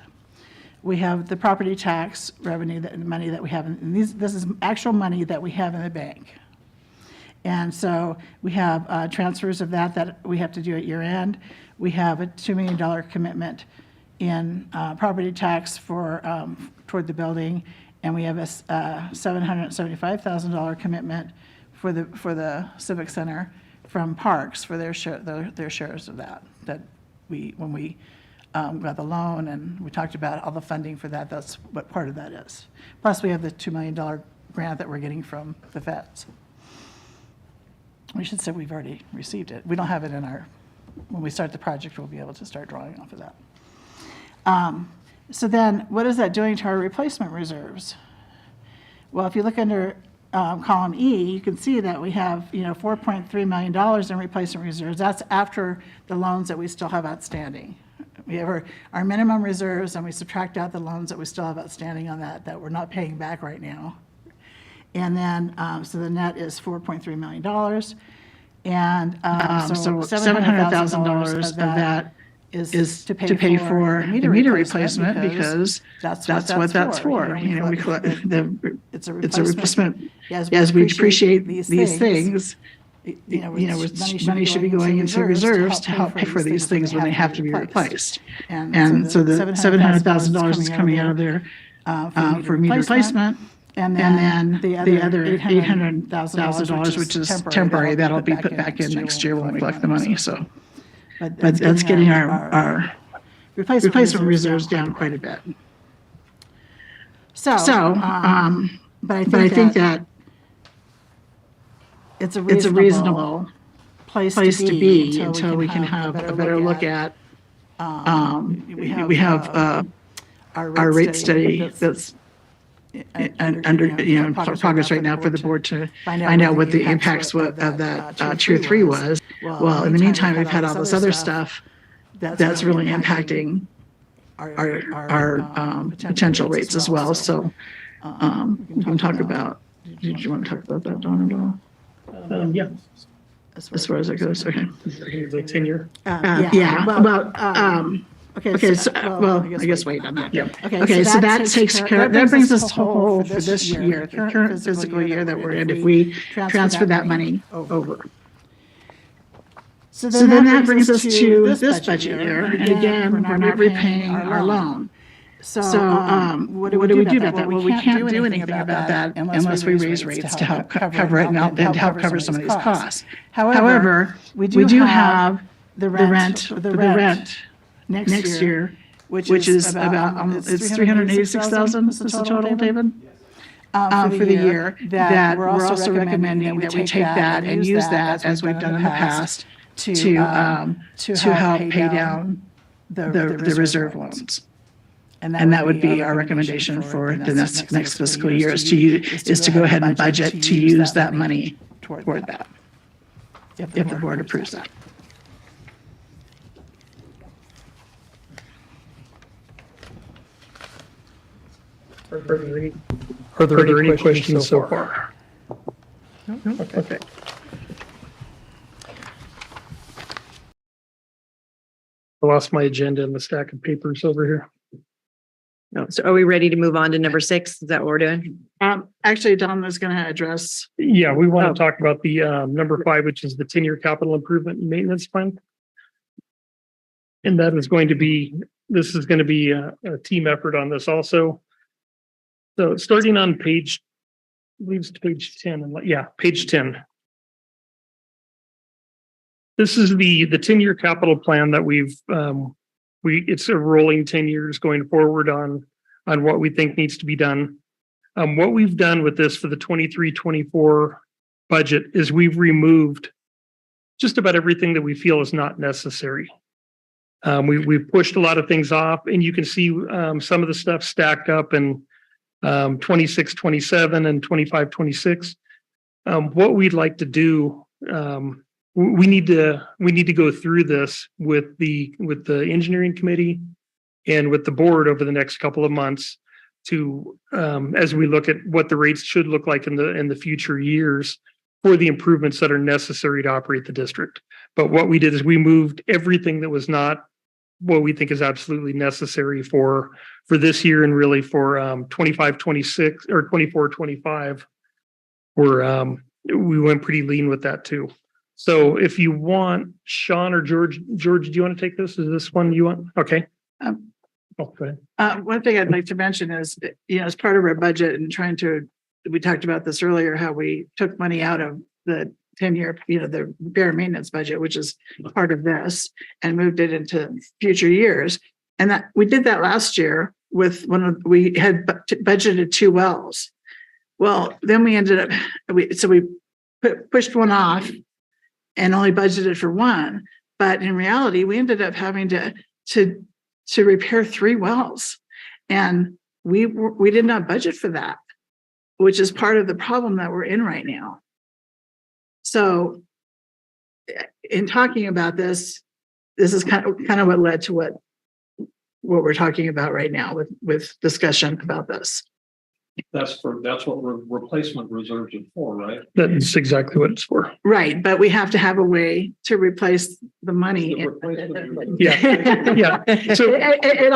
We have the property tax revenue, the money that we have, and this is actual money that we have in the bank. And so we have transfers of that we have to do at year end. We have a $2 million commitment in property tax toward the building, and we have a $775,000 commitment for the Civic Center from Parks for their shares of that when we got the loan, and we talked about all the funding for that. That's what part of that is. Plus, we have the $2 million grant that we're getting from the feds. We should say we've already received it. We don't have it when we start the project, we'll be able to start drawing off of that. So then, what is that doing to our replacement reserves? Well, if you look under column E, you can see that we have, $4.3 million in replacement reserves. That's after the loans that we still have outstanding. We have our minimum reserves, and we subtract out the loans that we still have outstanding on that we're not paying back right now. And then, so the net is $4.3 million. And so $700,000 of that is to pay for the meter replacement because that's what that's for. It's a replacement. As we depreciate these things, money should be going into reserves to help pay for these things when they have to be replaced. And so the $700,000 is coming out of there for meter replacement. And then the other $800,000, which is temporary, that'll be put back in next year when we collect the money. So, but that's getting our replacement reserves down quite a bit. But I think that it's a reasonable place to be until we can have a better look at. We have our rate study that's under progress right now for the board to find out what the impacts of that Tier 3 was. Well, in the meantime, we've had all this other stuff that's really impacting our potential rates as well. So we can talk about. Did you want to talk about that, Don, at all? Yeah. As far as it goes, okay. The tenure. About Okay, so, well, I guess wait on that. Okay, so that takes care, that brings us whole for this year, the current fiscal year that we're in, if we transfer that money over. So then that brings us to this budget year, and again, we're not repaying our loan. So, what do we do about that? Well, we can't do anything about that unless we raise rates to help cover it and help cover some of these costs. However, we do have the rent next year, which is about, it's 386,000 is the total, David? For the year, that we're also recommending that we take that and use that, as we've done in the past, to help pay down the reserve loans. And that would be our recommendation for the next fiscal year, is to go ahead and budget to use that money toward that, if the board approves that. Are there any questions so far? No? Okay. I lost my agenda in the stack of papers over here. No, so are we ready to move on to number 6? Is that what we're doing? Actually, Don was going to address. Yeah, we want to talk about the number 5, which is the 10-year capital improvement and maintenance plan. And that is going to be, this is going to be a team effort on this also. So starting on page, I believe it's page 10, and yeah, page 10. This is the 10-year capital plan that it's a rolling 10 years going forward on what we think needs to be done. What we've done with this for the 23-24 budget is we've removed just about everything that we feel is not necessary. We've pushed a lot of things off, and you can see some of the stuff stacked up in 26-27 and 25-26. What we'd like to do, we need to go through this with the engineering committee and with the board over the next couple of months to as we look at what the rates should look like in the future years for the improvements that are necessary to operate the district. But what we did is we moved everything that was not what we think is absolutely necessary for this year, and really for 25-26 or 24-25. We went pretty lean with that too. So if you want, Sean or George, do you want to take this? Is this one you want? Okay. Go ahead. One thing I'd like to mention is, as part of our budget and we talked about this earlier, how we took money out of the 10-year, the bare maintenance budget, which is part of this, and moved it into future years. And that we did that last year with we had budgeted 2 wells. Well, then we ended up, we pushed one off and only budgeted for 1. But in reality, we ended up having to repair 3 wells. And we did not budget for that, which is part of the problem that we're in right now. So in talking about this is kind of what led to what we're talking about right now with discussion about this. That's what replacement reserves are for, right? That's exactly what it's for. Right, but we have to have a way to replace the money. Yeah. So it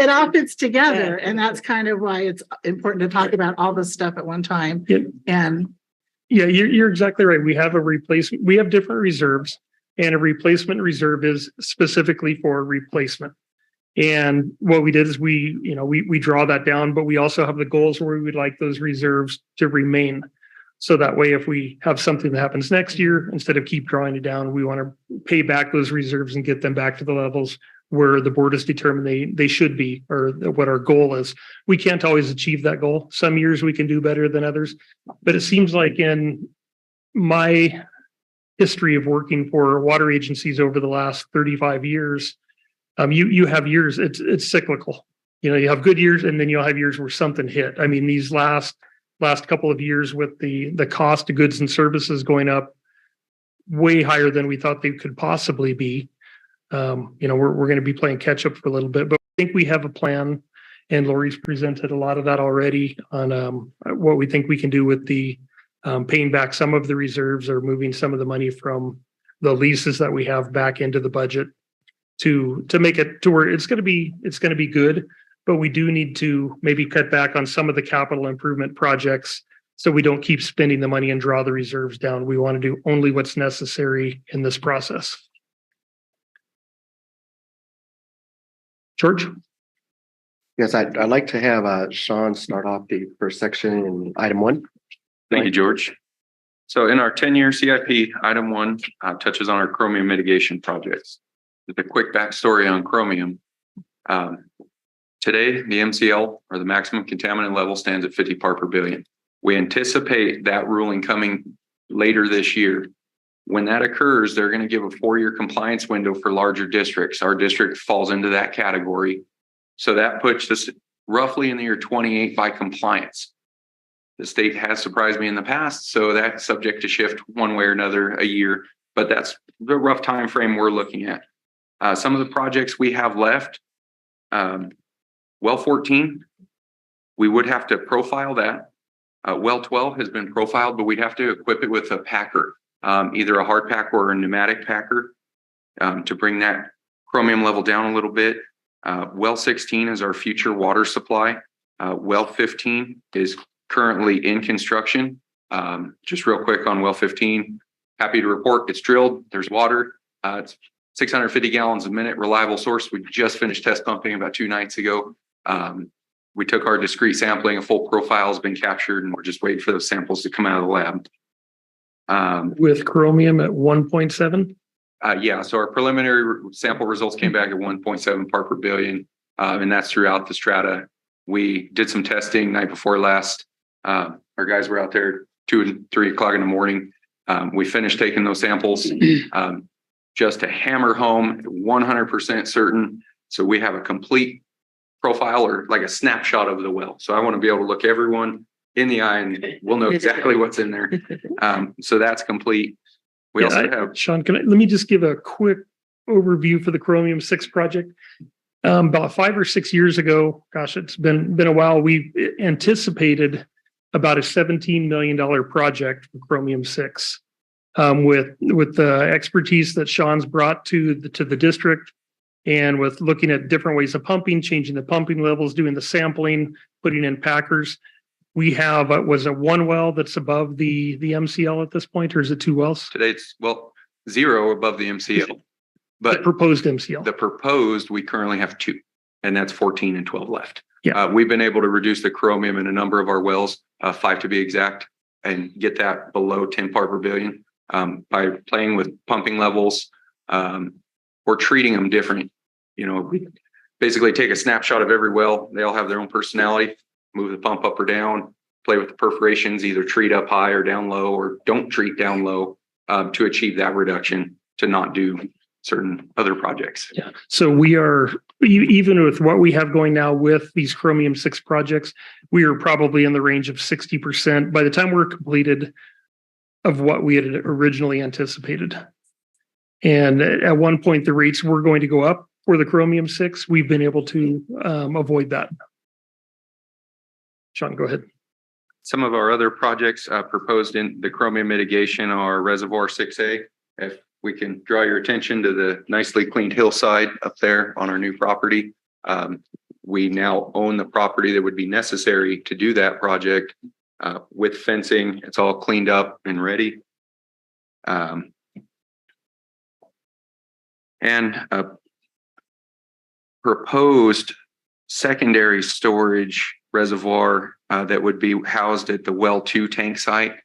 all fits together, and that's kind of why it's important to talk about all this stuff at one time. And yeah, you're exactly right. We have we have different reserves, and a replacement reserve is specifically for replacement. And what we did is we draw that down, but we also have the goals where we would like those reserves to remain. So that way, if we have something that happens next year, instead of keep drawing it down, we want to pay back those reserves and get them back to the levels where the board has determined they should be, or what our goal is. We can't always achieve that goal. Some years we can do better than others, but it seems like in my history of working for water agencies over the last 35 years, you have years, it's cyclical. You have good years, and then you'll have years where something hit. I mean, these last couple of years with the cost of goods and services going up way higher than we thought they could possibly be. We're going to be playing catch up for a little bit, but I think we have a plan, and Lori's presented a lot of that already on what we think we can do with the paying back some of the reserves or moving some of the money from the leases that we have back into the budget. to make it to where it's going to be good, but we do need to maybe cut back on some of the capital improvement projects so we don't keep spending the money and draw the reserves down. We want to do only what's necessary in this process. George? Yes, I'd like to have Sean start off the first section in item 1. Thank you, George. So in our 10-year CIP, item 1 touches on our chromium mitigation projects. With a quick backstory on chromium. Today, the MCL, or the maximum contaminant level, stands at 50 part per billion. We anticipate that ruling coming later this year. When that occurs, they're going to give a 4-year compliance window for larger districts. Our district falls into that category. So that puts us roughly in the year 28 by compliance. The state has surprised me in the past, so that's subject to shift one way or another a year, but that's the rough time frame we're looking at. Some of the projects we have left, well 14, we would have to profile that. Well 12 has been profiled, but we'd have to equip it with a packer, either a hard pack or a pneumatic packer, to bring that chromium level down a little bit. Well 16 is our future water supply. Well 15 is currently in construction. Just real quick on well 15, happy to report it's drilled, there's water. It's 650 gallons a minute, reliable source. We just finished test pumping about 2 nights ago. We took our discrete sampling, a full profile has been captured, and we're just waiting for those samples to come out of the lab. With chromium at 1.7? Yeah, so our preliminary sample results came back at 1.7 part per billion, and that's throughout the strata. We did some testing night before last. Our guys were out there 2 and 3 o'clock in the morning. We finished taking those samples just to hammer home 100% certain. So we have a complete profile, or like a snapshot of the well. So I want to be able to look everyone in the eye and we'll know exactly what's in there. So that's complete. We also have Sean, let me just give a quick overview for the Chromium 6 project. About 5 or 6 years ago, gosh, it's been a while, we anticipated about a $17 million project for Chromium 6. With the expertise that Sean's brought to the district, and with looking at different ways of pumping, changing the pumping levels, doing the sampling, putting in packers. We have, was it 1 well that's above the MCL at this point, or is it 2 wells? today, it's 0 above the MCL. But the proposed MCL. The proposed, we currently have 2, and that's 14 and 12 left. Yeah. We've been able to reduce the chromium in a number of our wells, 5 to be exact, and get that below 10 part per billion by playing with pumping levels or treating them different. You know, we basically take a snapshot of every well. They all have their own personality, move the pump up or down, play with the perforations, either treat up high or down low, or don't treat down low to achieve that reduction, to not do certain other projects. Yeah. So we are, even with what we have going now with these Chromium 6 projects, we are probably in the range of 60% by the time we're completed of what we had originally anticipated. And at one point, the rates were going to go up for the Chromium 6. We've been able to avoid that. Sean, go ahead. Some of our other projects proposed in the chromium mitigation are Reservoir 6A. If we can draw your attention to the nicely cleaned hillside up there on our new property. We now own the property that would be necessary to do that project with fencing. It's all cleaned up and ready. And a proposed secondary storage reservoir that would be housed at the well 2 tank site.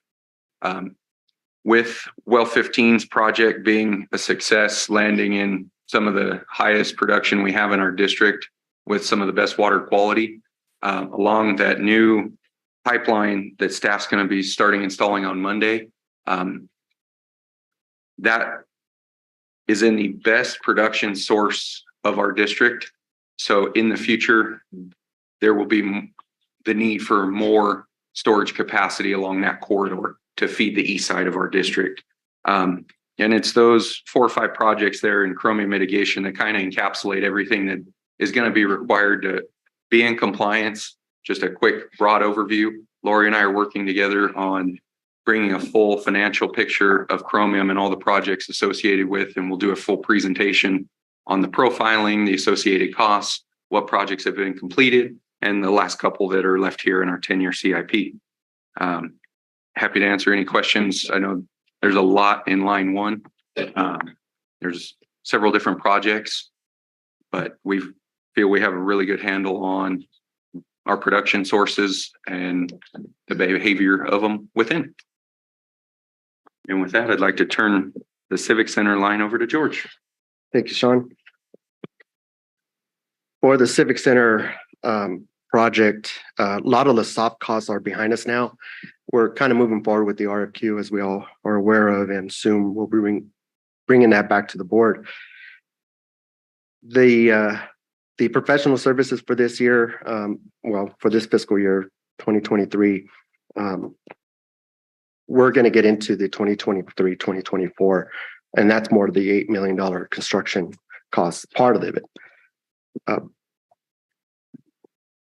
With well 15's project being a success, landing in some of the highest production we have in our district with some of the best water quality, along that new pipeline that staff's going to be starting installing on Monday. That is in the best production source of our district. So in the future, there will be the need for more storage capacity along that corridor to feed the east side of our district. And it's those 4 or 5 projects there in chromium mitigation that kind of encapsulate everything that is going to be required to be in compliance. Just a quick broad overview. Lori and I are working together on bringing a full financial picture of chromium and all the projects associated with, and we'll do a full presentation on the profiling, the associated costs, what projects have been completed, and the last couple that are left here in our 10-year CIP. Happy to answer any questions. I know there's a lot in line one. There's several different projects, but we feel we have a really good handle on our production sources and the behavior of them within. And with that, I'd like to turn the Civic Center line over to George. Thank you, Sean. For the Civic Center project, a lot of the soft costs are behind us now. We're kind of moving forward with the RFQ, as we all are aware of, and soon we'll be bringing that back to the board. The professional services for this year, for this fiscal year, 2023, we're going to get into the 2023, 2024, and that's more of the $8 million construction cost part of it.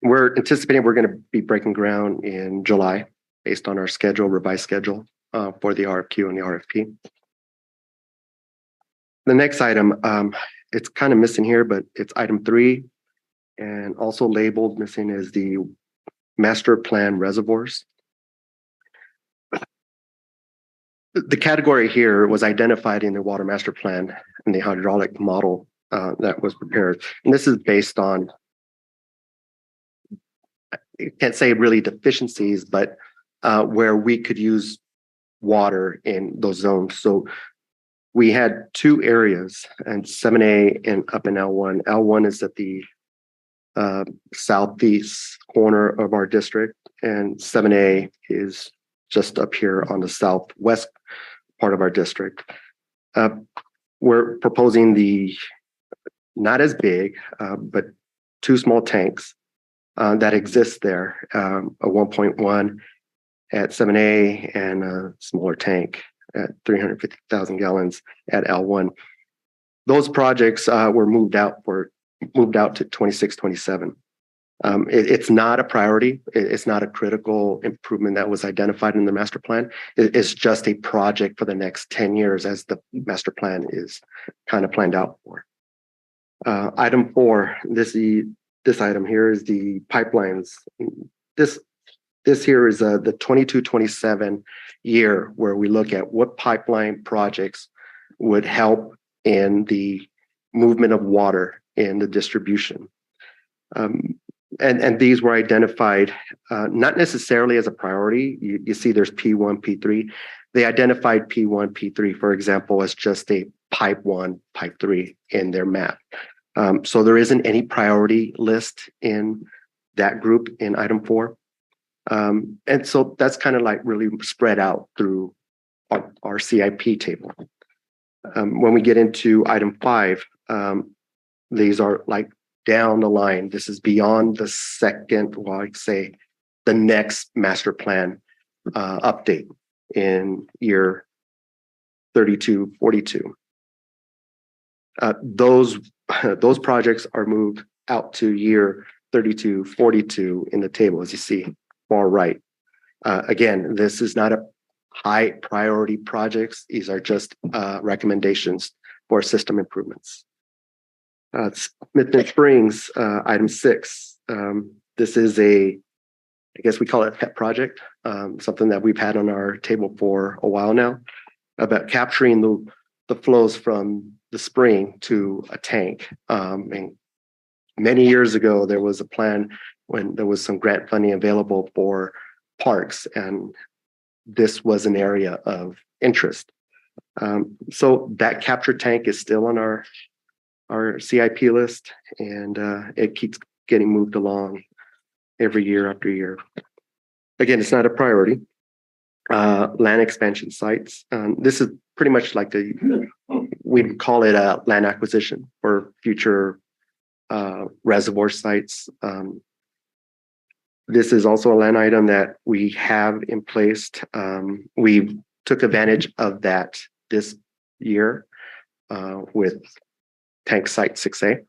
We're anticipating we're going to be breaking ground in July based on our revised schedule for the RFQ and the RFP. The next item, it's kind of missing here, but it's item 3, and also labeled missing is the master plan reservoirs. The category here was identified in the water master plan and the hydraulic model that was prepared. And this is based on, I can't say really deficiencies, but where we could use water in those zones. So we had 2 areas, and 7A and up in L1. L1 is at the southeast corner of our district, and 7A is just up here on the southwest part of our district. We're proposing not as big, but 2 small tanks that exist there, a 1.1 at 7A and a smaller tank at 350,000 gallons at L1. Those projects were moved out to 26, 27. It's not a priority. It's not a critical improvement that was identified in the master plan. It's just a project for the next 10 years as the master plan is kind of planned out for. Item 4, this item here is the pipelines. This here is the 22-27 year where we look at what pipeline projects would help in the movement of water in the distribution. And these were identified not necessarily as a priority. You see there's P1, P3. They identified P1, P3, for example, as just a pipe 1, pipe 3 in their map. So there isn't any priority list in that group in item 4. And so that's kind of like really spread out through our CIP table. When we get into item 5, these are like down the line. This is beyond the second, I'd say the next master plan update in year 32, 42. Those projects are moved out to year 32, 42 in the table, as you see far right. Again, this is not a high priority projects. These are just recommendations for system improvements. Smith Springs, item 6. This is I guess we call it a pet project, something that we've had on our table for a while now, about capturing the flows from the spring to a tank. And many years ago, there was a plan when there was some grant funding available for parks, and this was an area of interest. So that capture tank is still on our CIP list, and it keeps getting moved along every year after year. Again, it's not a priority. Land expansion sites. This is pretty much like we'd call it a land acquisition for future reservoir sites. This is also a land item that we have in place. We took advantage of that this year with tank site 6A.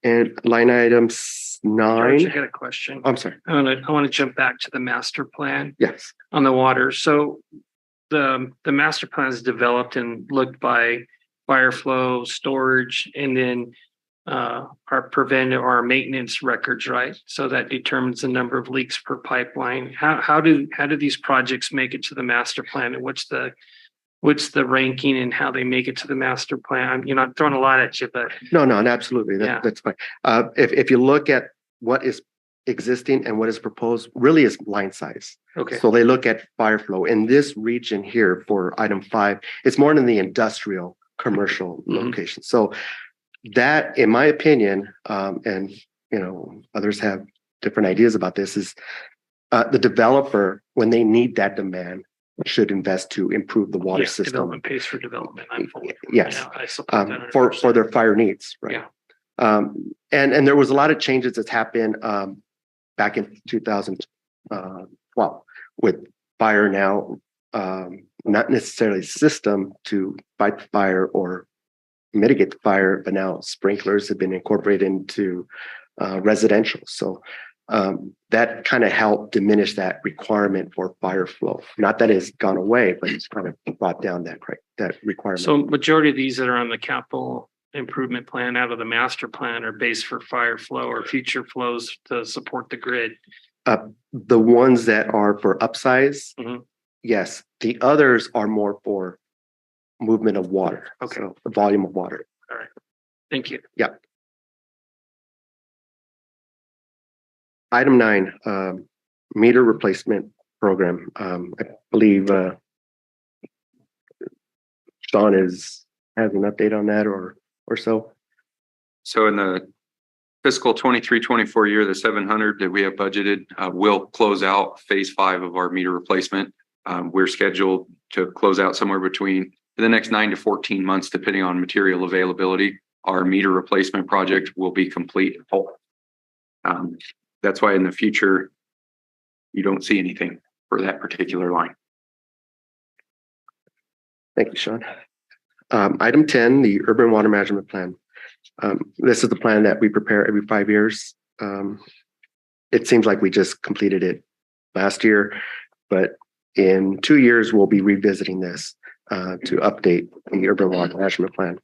And line items 9. George, I got a question. I'm sorry. I want to jump back to the master plan. Yes. On the water. So the master plan is developed and looked by fire flow, storage, and then our preventive or our maintenance records, right? So that determines the number of leaks per pipeline. How do these projects make it to the master plan, and what's the ranking and how they make it to the master plan? You're not throwing a lot at you, but No, absolutely. That's fine. If you look at what is existing and what is proposed, really is line size. okay. So they look at fire flow. In this region here for item 5, it's more in the industrial commercial location. So that, in my opinion, and others have different ideas about this, is the developer, when they need that demand, should invest to improve the water system. Development pays for development. I'm fully, yes, I support that 100%. for their fire needs, right? Yeah. And there was a lot of changes that's happened back in 2012 with fire now, not necessarily system to fight the fire or mitigate the fire, but now sprinklers have been incorporated into residential. So that kind of helped diminish that requirement for fire flow. Not that it's gone away, but it's kind of brought down that requirement. So majority of these that are on the capital improvement plan out of the master plan are based for fire flow or future flows to support the grid. The ones that are for upsize, yes. The others are more for movement of water. Okay. So the volume of water. All right. Thank you. Yeah. Item 9, meter replacement program. I believe Sean has an update on that or so. So in the fiscal 23-24 year, the 700 that we have budgeted will close out phase 5 of our meter replacement. We're scheduled to close out somewhere between the next 9 to 14 months, depending on material availability. Our meter replacement project will be complete and whole. That's why in the future, you don't see anything for that particular line. Thank you, Sean. Item 10, the urban water management plan. This is the plan that we prepare every 5 years. It seems like we just completed it last year, but in 2 years, we'll be revisiting this to update the urban water management plan.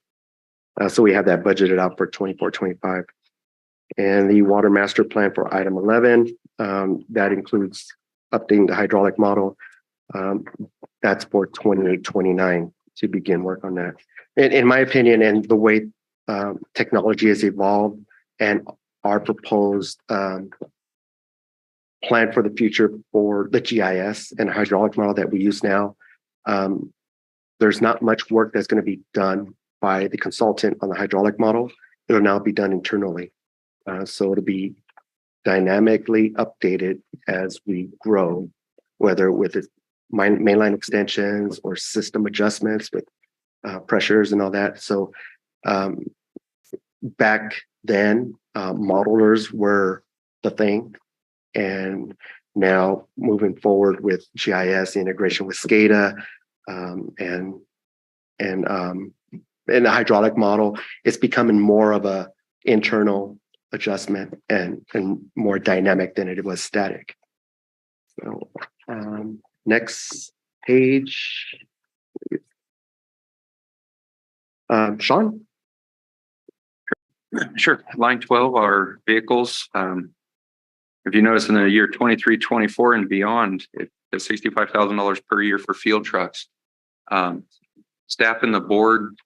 So we have that budgeted out for 24-25. And the water master plan for item 11, that includes updating the hydraulic model. That's for 28-29 to begin work on that. In my opinion, and the way technology has evolved and our proposed plan for the future for the GIS and hydraulic model that we use now, there's not much work that's going to be done by the consultant on the hydraulic model. It'll now be done internally. So it'll be dynamically updated as we grow, whether with the mainline extensions or system adjustments with pressures and all that. So back then, modelers were the thing. And now moving forward with GIS, the integration with SCADA, and the hydraulic model, it's becoming more of a internal adjustment and more dynamic than it was static. So next page. Sean? Sure. Line 12 are vehicles. If you notice in the year 23-24 and beyond, it's $65,000 per year for field trucks. Staff and the board,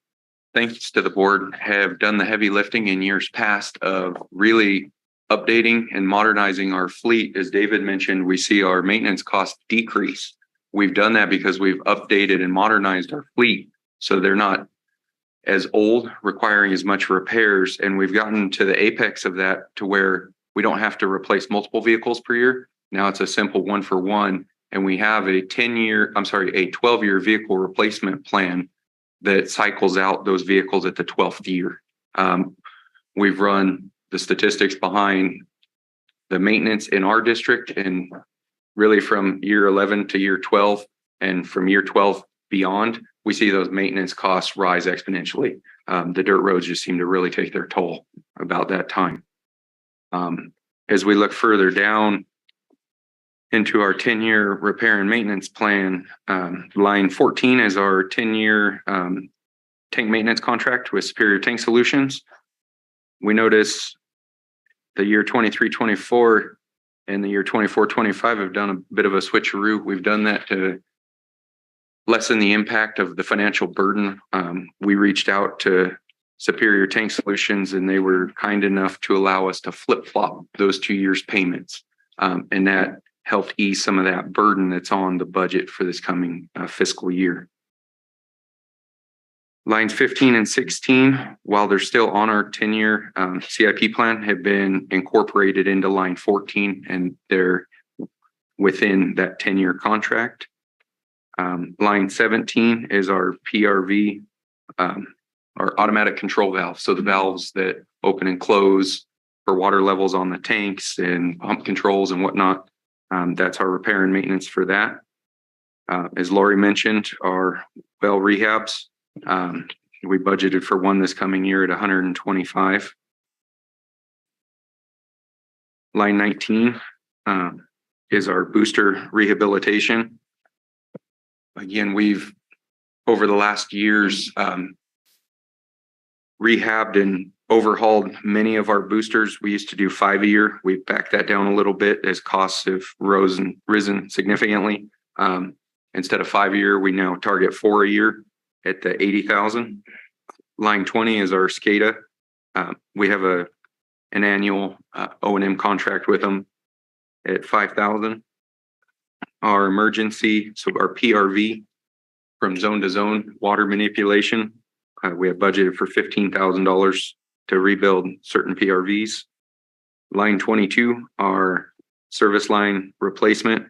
thanks to the board, have done the heavy lifting in years past of really updating and modernizing our fleet. As David mentioned, we see our maintenance costs decrease. We've done that because we've updated and modernized our fleet so they're not as old, requiring as much repairs. And we've gotten to the apex of that to where we don't have to replace multiple vehicles per year. Now it's a simple 1-for-1. And we have a 12-year vehicle replacement plan that cycles out those vehicles at the 12th year. We've run the statistics behind the maintenance in our district, and really from year 11 to year 12, and from year 12 beyond, we see those maintenance costs rise exponentially. The dirt roads just seem to really take their toll about that time. As we look further down into our 10-year repair and maintenance plan, line 14 is our 10-year tank maintenance contract with Superior Tank Solutions. We notice the year 23-24 and the year 24-25 have done a bit of a switcheroo. We've done that to lessen the impact of the financial burden. We reached out to Superior Tank Solutions and they were kind enough to allow us to flip-flop those 2 years payments. And that helped ease some of that burden that's on the budget for this coming fiscal year. Lines 15 and 16, while they're still on our 10-year CIP plan, have been incorporated into line 14 and they're within that 10-year contract. Line 17 is our PRV, our automatic control valve. So the valves that open and close for water levels on the tanks and pump controls and whatnot. That's our repair and maintenance for that. As Lori mentioned, our well rehabs. We budgeted for one this coming year at 125. Line 19 is our booster rehabilitation. Again, we've over the last years rehabbed and overhauled many of our boosters. We used to do 5 a year. We've backed that down a little bit as costs have risen significantly. Instead of 5 a year, we now target 4 a year at the 80,000. Line 20 is our SCADA. We have an annual O&M contract with them at 5,000. Our emergency, so our PRV from zone to zone water manipulation, we have budgeted for $15,000 to rebuild certain PRVs. Line 22, our service line replacement.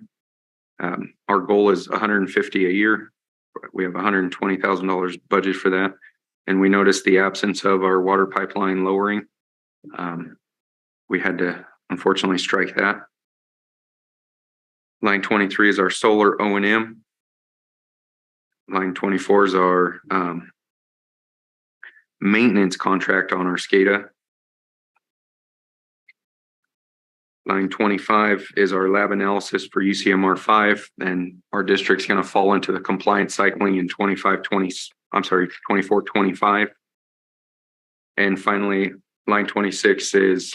Our goal is 150 a year. We have $120,000 budget for that. And we noticed the absence of our water pipeline lowering. We had to unfortunately strike that. Line 23 is our solar O&M. Line 24 is our maintenance contract on our SCADA. Line 25 is our lab analysis for UCMR 5, and our district's going to fall into the compliance cycling in 24-25. And finally, line 26 is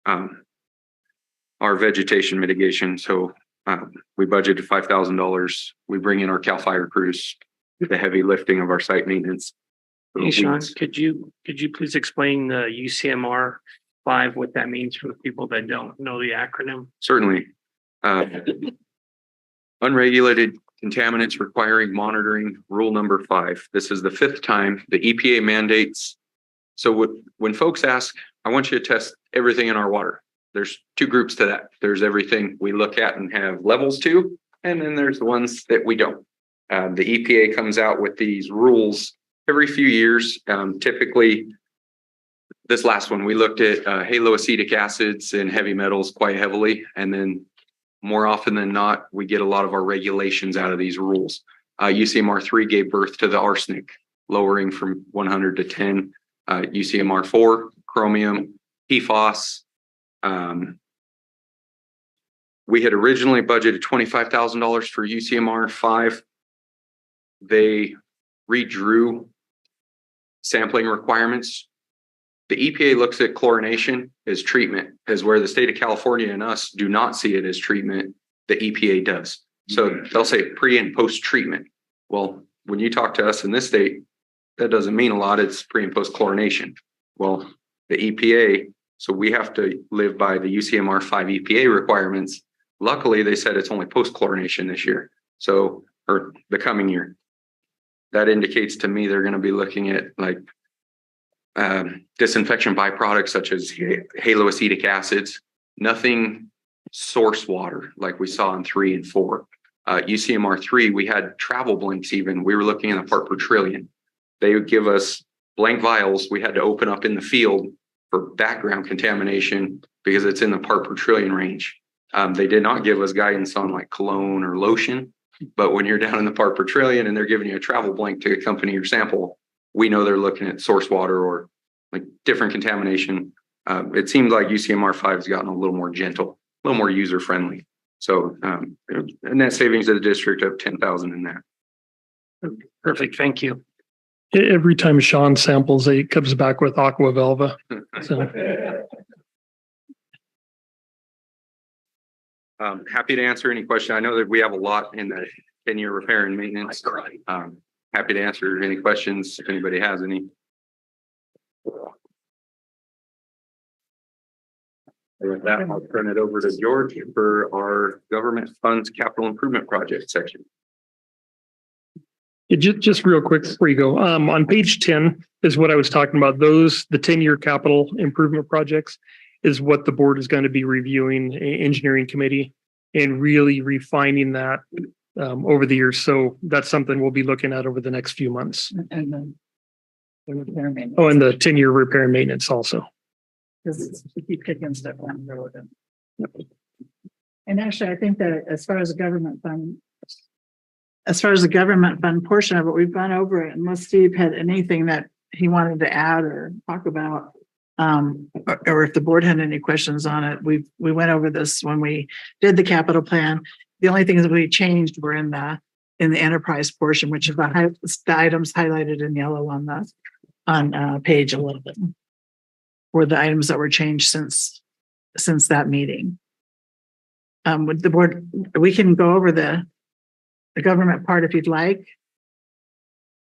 our vegetation mitigation. So we budgeted $5,000. We bring in our CAL FIRE crews, the heavy lifting of our site maintenance. Hey, Sean, could you please explain the UCMR 5, what that means for the people that don't know the acronym? Certainly. Unregulated contaminants requiring monitoring, rule number 5. This is the 5th time the EPA mandates. So when folks ask, I want you to test everything in our water. There's 2 groups to that. There's everything we look at and have levels to, and then there's the ones that we don't. The EPA comes out with these rules every few years. Typically, this last one, we looked at haloacetic acids and heavy metals quite heavily. And then more often than not, we get a lot of our regulations out of these rules. UCMR 3 gave birth to the arsenic, lowering from 100 to 10. UCMR 4, chromium, PFAS. We had originally budgeted $25,000 for UCMR 5. They redrew sampling requirements. The EPA looks at chlorination as treatment, as where the state of California and us do not see it as treatment, the EPA does. So they'll say pre and post treatment. Well, when you talk to us in this state, that doesn't mean a lot. It's pre and post chlorination. Well, the EPA, so we have to live by the UCMR 5 EPA requirements. Luckily, they said it's only post chlorination this year. So, or the coming year. That indicates to me they're going to be looking at like disinfection byproducts such as haloacetic acids, nothing source water like we saw in 3 and 4. UCMR 3, we had travel blanks even. We were looking at the part per trillion. They would give us blank vials we had to open up in the field for background contamination because it's in the part per trillion range. They did not give us guidance on like cologne or lotion. But when you're down in the part per trillion and they're giving you a travel blank to accompany your sample, we know they're looking at source water or like different contamination. It seems like UCMR 5 has gotten a little more gentle, a little more user friendly. So a net savings of the district of $10,000 in that. Perfect. Thank you. Every time Sean samples, it comes back with aqua velva. So Happy to answer any question. I know that we have a lot in the 10-year repair and maintenance. Happy to answer any questions if anybody has any. With that, I'll turn it over to George for our government funds capital improvement project section. Just real quick before you go, on page 10 is what I was talking about. Those, the 10-year capital improvement projects is what the board is going to be reviewing, engineering committee, and really refining that over the years. So that's something we'll be looking at over the next few months. And the repair maintenance. Oh, and the 10-year repair and maintenance also. Because we keep kicking stuff down the road. And actually, I think that as far as the government fund portion of it, we've gone over it, unless Steve had anything that he wanted to add or talk about. Or if the board had any questions on it, we went over this when we did the capital plan. The only things that we changed were in the enterprise portion, which is the items highlighted in yellow on page 11. Were the items that were changed since that meeting. With the board, we can go over the government part if you'd like.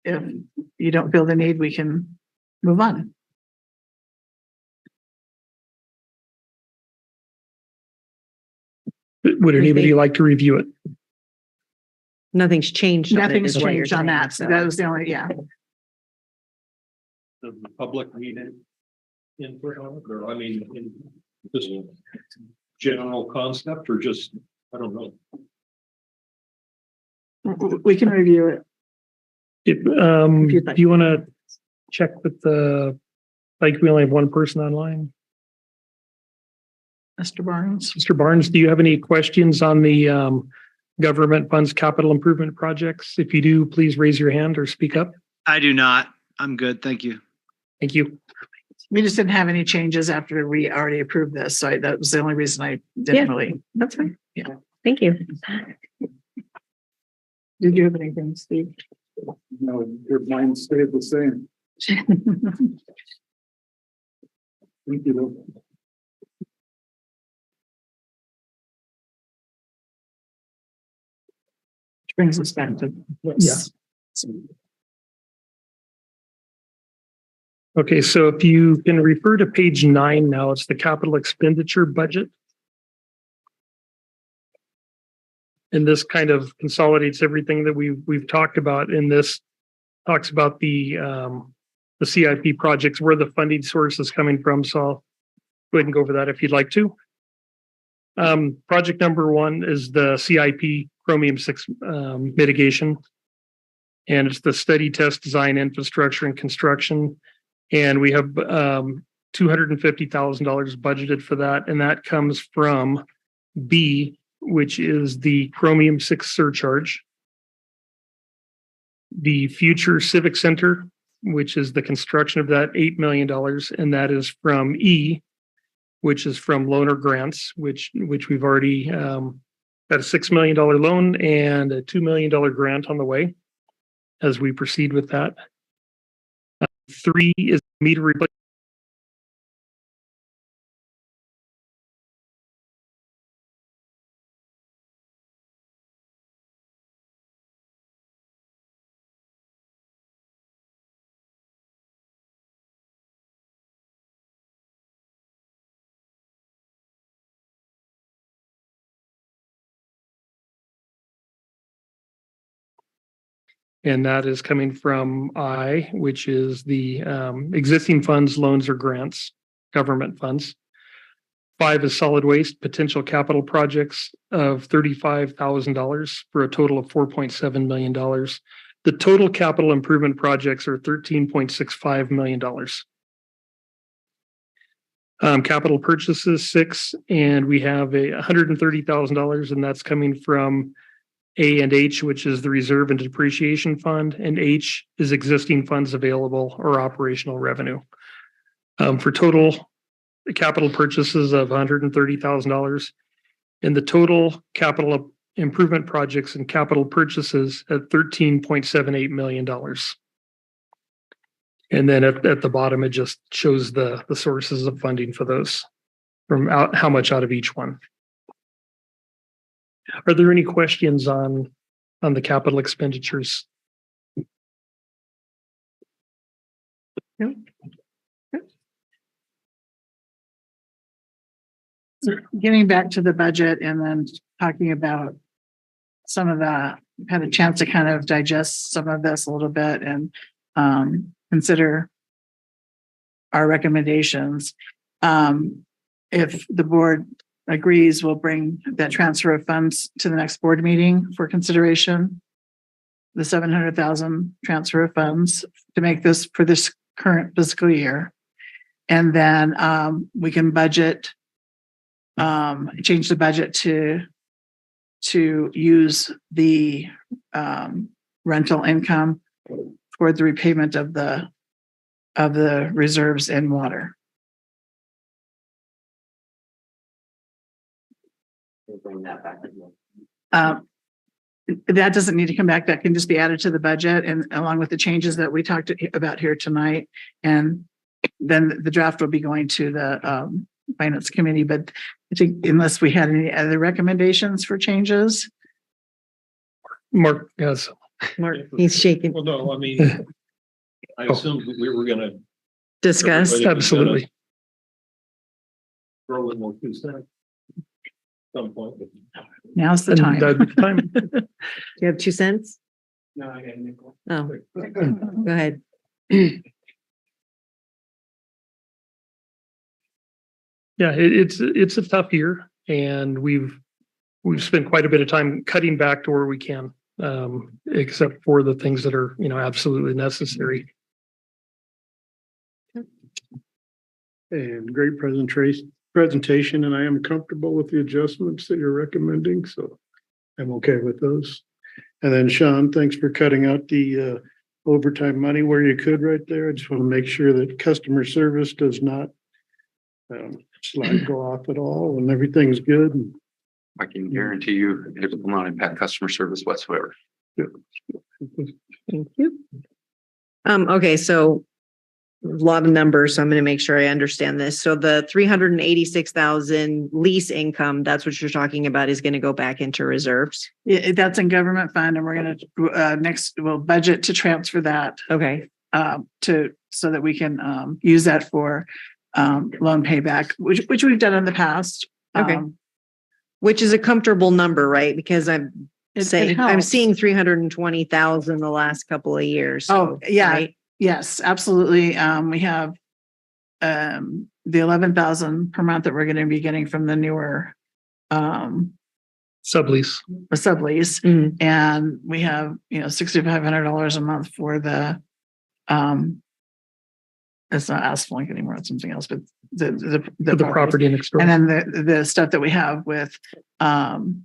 If you don't feel the need, we can move on. Would anybody like to review it? Nothing's changed. Nothing's changed on that. So that was the only, yeah. The public meeting input on it, or I mean, in just general concept, or just, I don't know. We can review it. If do you want to check with like we only have one person online? Mr. Barnes. Mr. Barnes, do you have any questions on the government funds capital improvement projects? If you do, please raise your hand or speak up. I do not. I'm good. Thank you. Thank you. We just didn't have any changes after we already approved this. So that was the only reason I didn't really. That's fine. Yeah. Thank you. Did you have anything, Steve? No, your mind stayed the same. Thank you, though. Which brings us back to this. Yeah. Okay, so if you can refer to page 9 now, it's the capital expenditure budget. And this kind of consolidates everything that we've talked about. And this talks about the CIP projects, where the funding source is coming from. So I'll go ahead and go over that if you'd like to. Project number 1 is the CIP chromium-6 mitigation. And it's the study, test, design, infrastructure, and construction. And we have $250,000 budgeted for that. And that comes from B, which is the chromium-6 surcharge. The future civic center, which is the construction of that, $8 million. And that is from E, which is from loaner grants, which we've already got a $6 million loan and a $2 million grant on the way as we proceed with that. 3 is meter replacement. And that is coming from I, which is the existing funds, loans, or grants, government funds. 5 is solid waste, potential capital projects of $35,000 for a total of $4.7 million. The total capital improvement projects are $13.65 million. Capital purchases 6, and we have a $130,000, and that's coming from A and H, which is the reserve and depreciation fund, and H is existing funds available or operational revenue. For total capital purchases of $130,000, and the total capital improvement projects and capital purchases at $13.78 million. And then at the bottom, it just shows the sources of funding for those how much out of each one. Are there any questions on the capital expenditures? No. Getting back to the budget and then talking about some of the, had a chance to kind of digest some of this a little bit and consider our recommendations. If the board agrees, we'll bring that transfer of funds to the next board meeting for consideration. The 700,000 transfer of funds to make this for this current fiscal year. And then we can budget, change the budget to use the rental income for the repayment of the reserves in water. Bring that back. That doesn't need to come back. That can just be added to the budget and along with the changes that we talked about here tonight. And then the draft will be going to the finance committee. But I think unless we had any other recommendations for changes. Mark, yes. Mark, he's shaking. Well, no, I mean, I assumed that we were going to Discuss. Absolutely. throw in more 2 cents. Some point. Now's the And time. that'd be the time. Do you have 2 cents? No, I got a nickel. Oh, go ahead. Yeah, it's a tough year, and we've spent quite a bit of time cutting back to where we can, except for the things that are absolutely necessary. And great presentation, and I am comfortable with the adjustments that you're recommending, so I'm okay with those. And then Sean, thanks for cutting out the overtime money where you could right there. I just want to make sure that customer service does not go off at all and everything's good. I can guarantee you it will not impact customer service whatsoever. Thank you. Okay, so a lot of numbers, so I'm going to make sure I understand this. So the 386,000 lease income, that's what you're talking about, is going to go back into reserves. Yeah, that's in government fund, and we're going to we'll budget to transfer that Okay. so that we can use that for loan payback, which we've done in the past. Okay. Which is a comfortable number, right? Because I'm seeing 320,000 the last couple of years. Oh, yeah. Right? Yes, absolutely. We have the 11,000 per month that we're going to be getting from the newer Sublease. sublease, and we have $6,500 a month for the it's not Asphalt anymore, it's something else, but the property next door. and then the stuff that we have with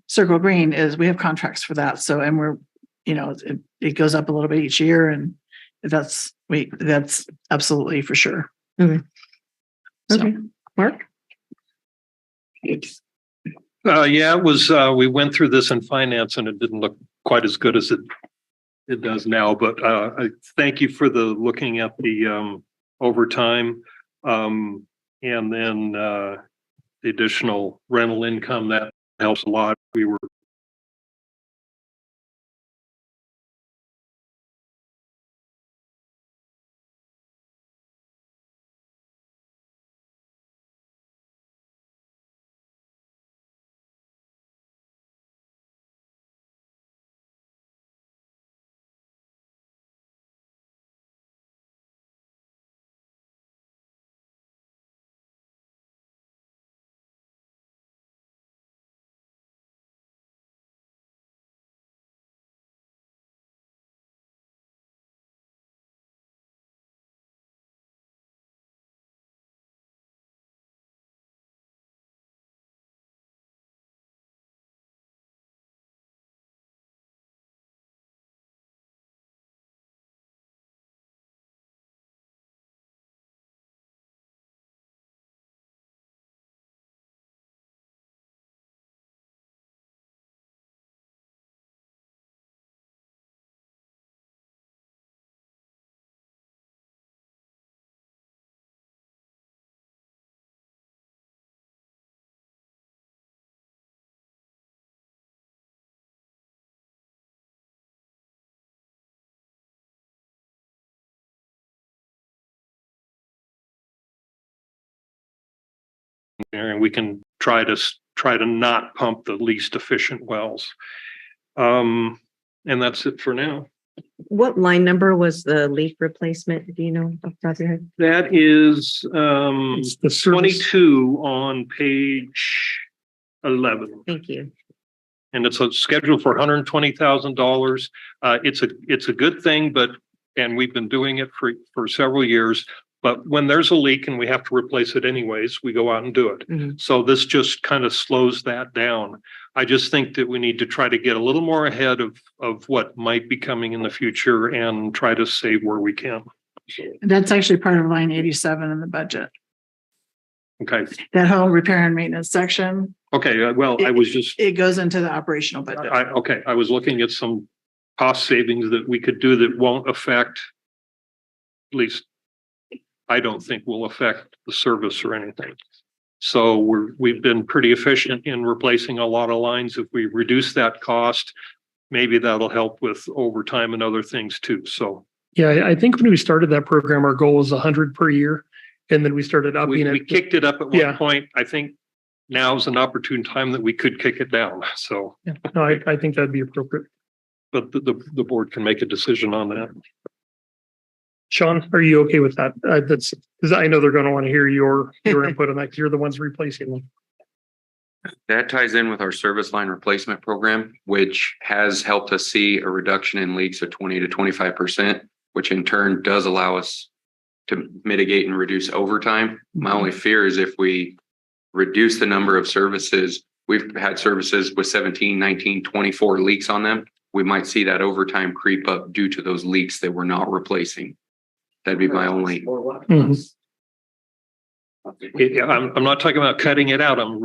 Circle Green is we have contracts for that. So and we're it goes up a little bit each year, and that's absolutely for sure. Okay. So, Okay. Mark? Yeah, it was, we went through this in finance and it didn't look quite as good as it does now, but I thank you for looking at the overtime and then the additional rental income. That helps a lot. We were and we can try to not pump the least efficient wells. And that's it for now. What line number was the leak replacement? Do you know off the top of your head? That is It's the service. 22 on page 11. Thank you. And it's a schedule for $120,000. It's a good thing, and we've been doing it for several years. But when there's a leak and we have to replace it anyways, we go out and do it. Mm-hmm. So this just kind of slows that down. I just think that we need to try to get a little more ahead of what might be coming in the future and try to save where we can. That's actually part of line 87 in the budget. Okay. That whole repair and maintenance section. Okay. Well, it goes into the operational budget. I was looking at some cost savings that we could do that won't affect, at least I don't think will affect the service or anything. So we've been pretty efficient in replacing a lot of lines. If we reduce that cost, maybe that'll help with overtime and other things too. So yeah, I think when we started that program, our goal was 100 per year. And then we started upping it. We kicked it up at one point. I think now's an opportune time that we could kick it down. So yeah. No, I think that'd be appropriate. But the board can make a decision on that. Sean, are you okay with that? That's because I know they're going to want to hear your input on that because you're the ones replacing them. That ties in with our service line replacement program, which has helped us see a reduction in leaks of 20 to 25%, which in turn does allow us to mitigate and reduce overtime. My only fear is if we reduce the number of services, we've had services with 17, 19, 24 leaks on them. We might see that overtime creep up due to those leaks that we're not replacing. That'd be my only. Mm-hmm. I'm not talking about cutting it out. I'm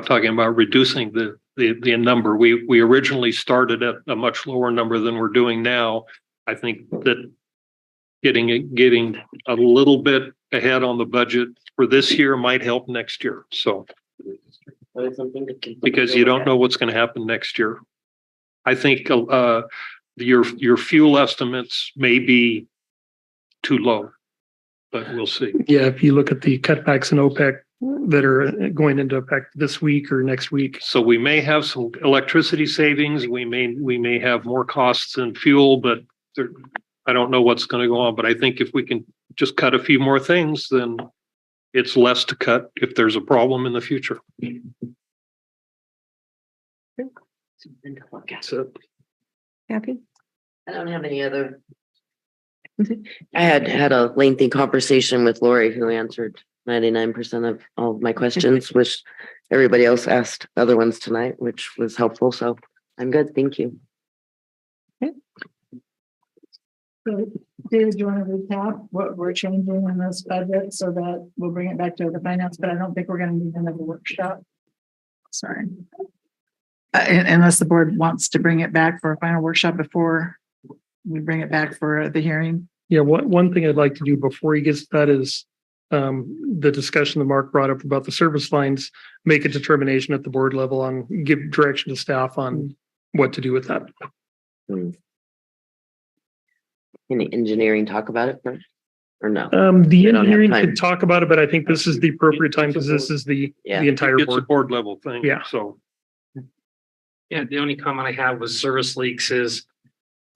talking about reducing the number. We originally started at a much lower number than we're doing now. I think that getting a little bit ahead on the budget for this year might help next year. So because you don't know what's going to happen next year. I think your fuel estimates may be too low, but we'll see. Yeah, if you look at the cutbacks in OPEC that are going into effect this week or next week. So we may have some electricity savings. We may have more costs in fuel, but I don't know what's going to go on. But I think if we can just cut a few more things, then it's less to cut if there's a problem in the future. So, Happy? I don't have any other. I had a lengthy conversation with Lori, who answered 99% of all of my questions, which everybody else asked other ones tonight, which was helpful. So I'm good. Thank you. So, David, do you want to recap what we're changing in this budget so that we'll bring it back to the finance, but I don't think we're going to need another workshop. Sorry. Unless the board wants to bring it back for a final workshop before we bring it back for the hearing. Yeah, one thing I'd like to do before he gets to that is the discussion that Mark brought up about the service lines, make a determination at the board level on, give direction to staff on what to do with that. Can the engineering talk about it first or no? The engineering could talk about it, but I think this is the appropriate time because this is the entire it's a board level thing. Yeah. So. Yeah, the only comment I have was service leaks is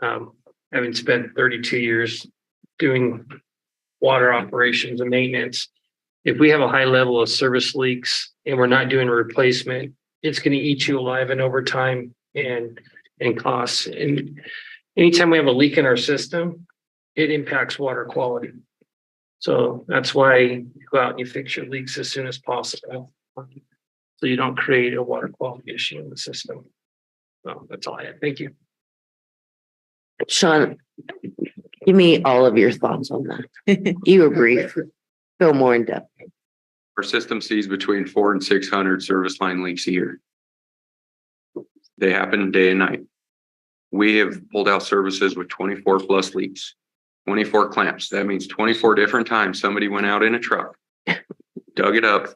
having spent 32 years doing water operations and maintenance. If we have a high level of service leaks and we're not doing a replacement, it's going to eat you alive in overtime and costs. And anytime we have a leak in our system, it impacts water quality. So that's why you go out and you fix your leaks as soon as possible, so you don't create a water quality issue in the system. So that's all I have. Thank you. Sean, give me all of your thoughts on that. You were brief. Go more in depth. Our system sees between 400 and 600 service line leaks a year. They happen day and night. We have pulled out services with 24 plus leaks, 24 clamps. That means 24 different times somebody went out in a truck, dug it up,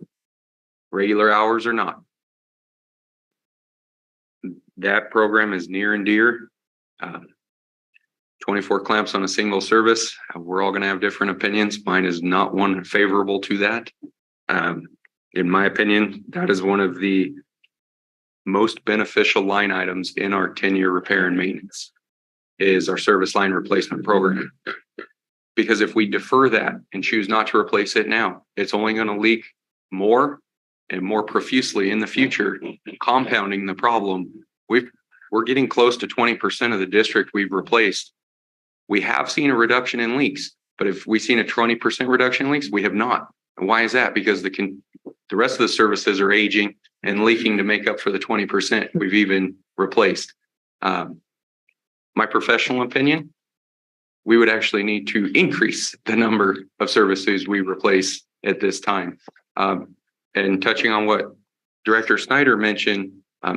regular hours or not. That program is near and dear. 24 clamps on a single service. We're all going to have different opinions. Mine is not one favorable to that. In my opinion, that is one of the most beneficial line items in our 10-year repair and maintenance is our service line replacement program. Because if we defer that and choose not to replace it now, it's only going to leak more and more profusely in the future, compounding the problem. We're getting close to 20% of the district we've replaced. We have seen a reduction in leaks, but if we've seen a 20% reduction in leaks, we have not. And why is that? Because the rest of the services are aging and leaking to make up for the 20% we've even replaced. My professional opinion, we would actually need to increase the number of services we replace at this time. And touching on what Director Snyder mentioned,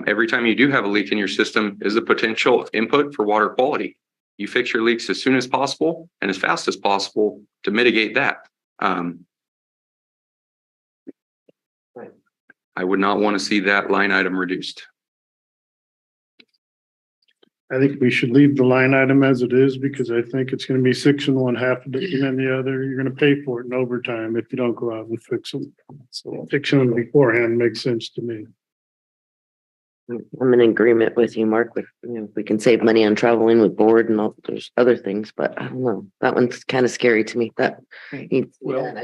every time you do have a leak in your system is a potential input for water quality. You fix your leaks as soon as possible and as fast as possible to mitigate that. I would not want to see that line item reduced. I think we should leave the line item as it is because I think it's going to be 6 in one, half a dozen in the other. You're going to pay for it in overtime if you don't go out and fix them. So fixing them beforehand makes sense to me. I'm in agreement with you, Mark. With we can save money on traveling with board and all. There's other things, but I don't know. That one's kind of scary to me. That I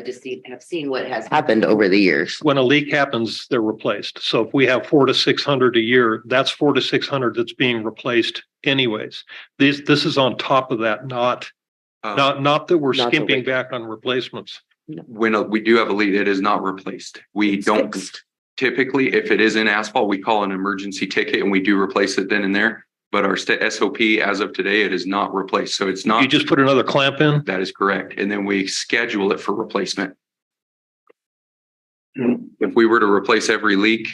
just have seen what has happened over the years. When a leak happens, they're replaced. So if we have 400 to 600 a year, that's 400 to 600 that's being replaced anyways. This is on top of that, not that we're skimping back on replacements. When we do have a leak, it is not replaced. It's don't. Fixed. Typically, if it is in asphalt, we call an emergency ticket and we do replace it then and there. But our SOP as of today, it is not replaced. So it's not. You just put another clamp in? That is correct. And then we schedule it for replacement. If we were to replace every leak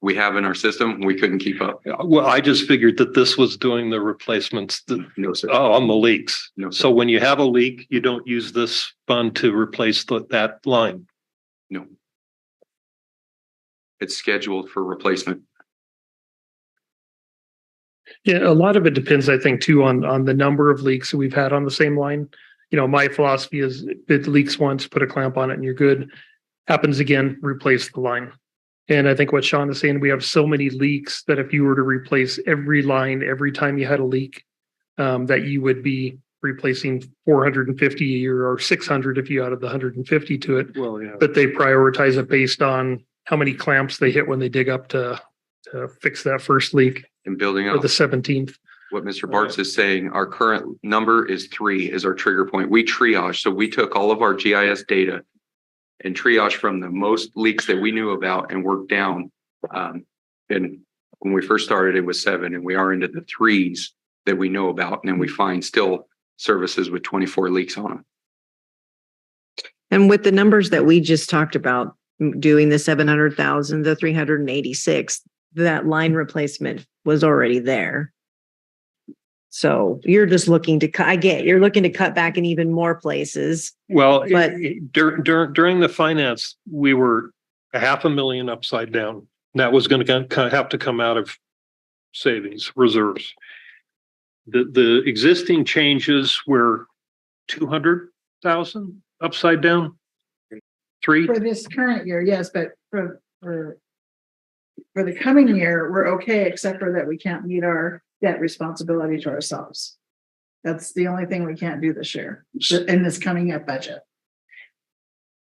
we have in our system, we couldn't keep up. Well, I just figured that this was doing the replacements. No, sir. Oh, on the leaks. No, sir. So when you have a leak, you don't use this fund to replace that line. No. It's scheduled for replacement. Yeah, a lot of it depends, I think, too, on the number of leaks that we've had on the same line. My philosophy is if it leaks once, put a clamp on it and you're good. Happens again, replace the line. And I think what Sean is saying, we have so many leaks that if you were to replace every line every time you had a leak, that you would be replacing 450 a year or 600 if you added the 150 to it. Well, yeah. But they prioritize it based on how many clamps they hit when they dig up to fix that first leak. And building up up the 17th. What Mr. Bartz is saying, our current number is 3 is our trigger point. We triage. So we took all of our GIS data and triage from the most leaks that we knew about and worked down. And when we first started, it was 7 and we are into the 3s that we know about. And then we find still services with 24 leaks on them. And with the numbers that we just talked about, doing the 700,000, the 386, that line replacement was already there. So you're just looking to you're looking to cut back in even more places. Well, but during the finance, we were $500,000 upside down. That was going to have to come out of savings reserves. The existing changes were 200,000 upside down. 3 for this current year, yes, but for the coming year, we're okay, except for that we can't meet our debt responsibility to ourselves. That's the only thing we can't do this year in this coming up budget.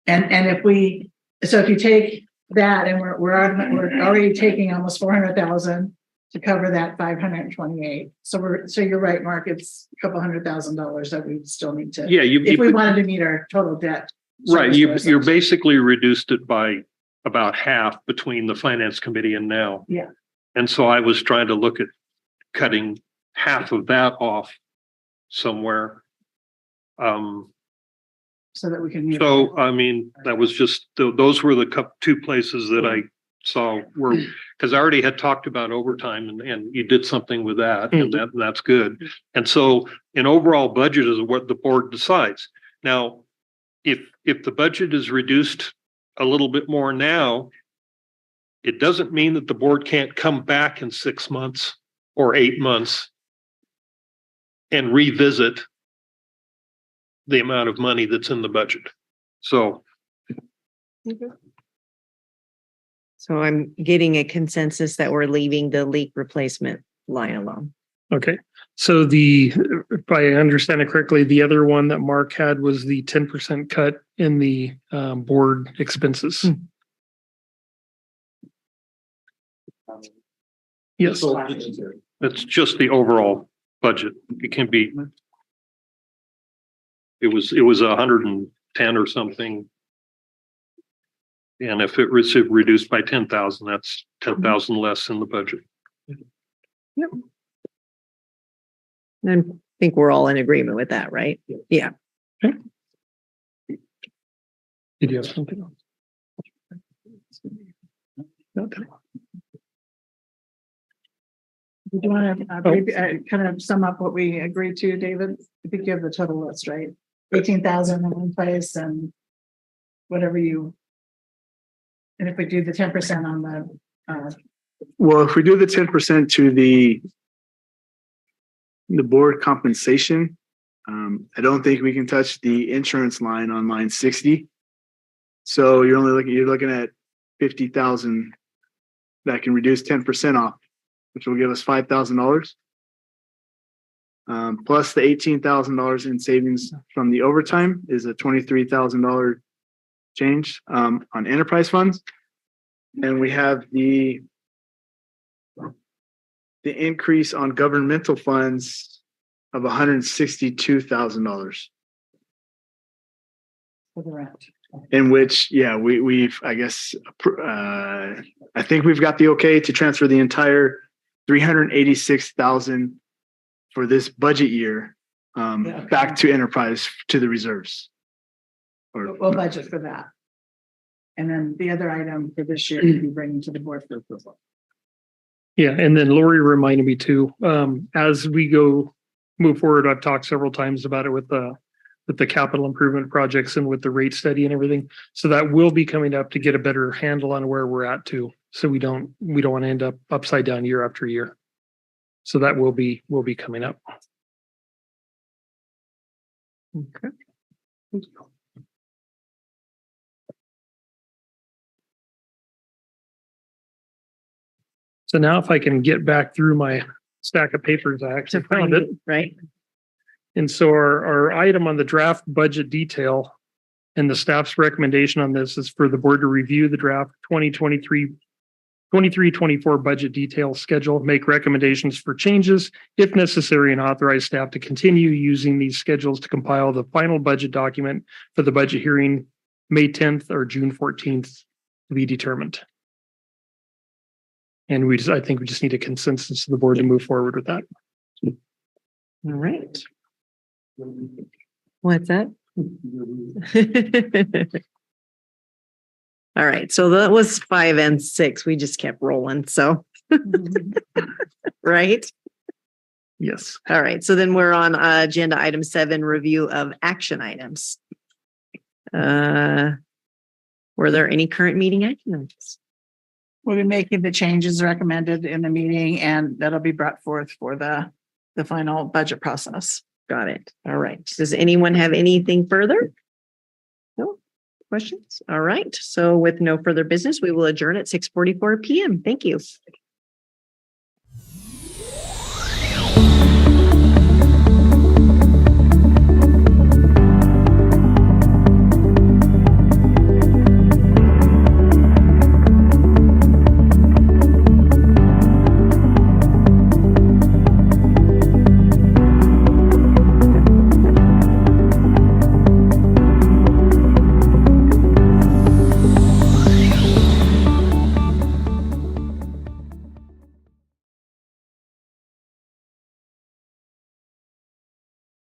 And if you take that and we're already taking almost 400,000 to cover that 528. So you're right, Mark. It's a couple $100,000 that we still need to. Yeah, if we wanted to meet our total debt. Right, you're basically reduced it by about half between the finance committee and now. Yeah. And so I was trying to look at cutting half of that off somewhere. So that we can meet. So, I mean, that was just, those were the 2 places that I saw were, because I already had talked about overtime and you did something with that, and that's good. And so an overall budget is what the board decides. Now, if the budget is reduced a little bit more now, it doesn't mean that the board can't come back in 6 months or 8 months and revisit the amount of money that's in the budget. So So I'm getting a consensus that we're leaving the leak replacement line alone. Okay, so if I understand it correctly, the other one that Mark had was the 10% cut in the board expenses. Yes. It's just the overall budget. It can be. It was 110 or something. And if it was reduced by 10,000, that's 10,000 less in the budget. Yep. I think we're all in agreement with that, right? Yeah. Okay. Did you have something else? Okay. Do you want to kind of sum up what we agreed to, David? I think you have the total list, right? 18,000 in one place and whatever you. And if we do the 10% on the. Well, if we do the 10% to the board compensation, I don't think we can touch the insurance line on line 60. So you're looking at 50,000 that can reduce 10% off, which will give us $5,000. Plus the $18,000 in savings from the overtime is a $23,000 change on enterprise funds. And we have the increase on governmental funds of $162,000. For the rent. In which, yeah, we've, I guess, I think we've got the okay to transfer the entire $386,000 for this budget year back to enterprise to the reserves. We'll budget for that. And then the other item for this year will be bringing to the board for approval. Yeah, and then Lori reminded me too, as we move forward, I've talked several times about it with the capital improvement projects and with the rate study and everything. So that will be coming up to get a better handle on where we're at too. So we don't want to end up upside down year after year. So that will be coming up. Okay. So now if I can get back through my stack of papers, I actually found it. Right. And so our item on the draft budget detail and the staff's recommendation on this is for the board to review the draft 23-24 budget detail schedule, make recommendations for changes if necessary, and authorize staff to continue using these schedules to compile the final budget document for the budget hearing May 10th or June 14th to be determined. And I think we just need a consensus of the board to move forward with that. All right. What's that? All right. So that was 5 and 6. We just kept rolling. So, right? Yes. All right. So then we're on agenda item 7, review of action items. Were there any current meeting action items? We'll be making the changes recommended in the meeting, and that'll be brought forth for the final budget process. Got it. All right. Does anyone have anything further? No questions? All right. So with no further business, we will adjourn at 6:44 p.m. Thank you.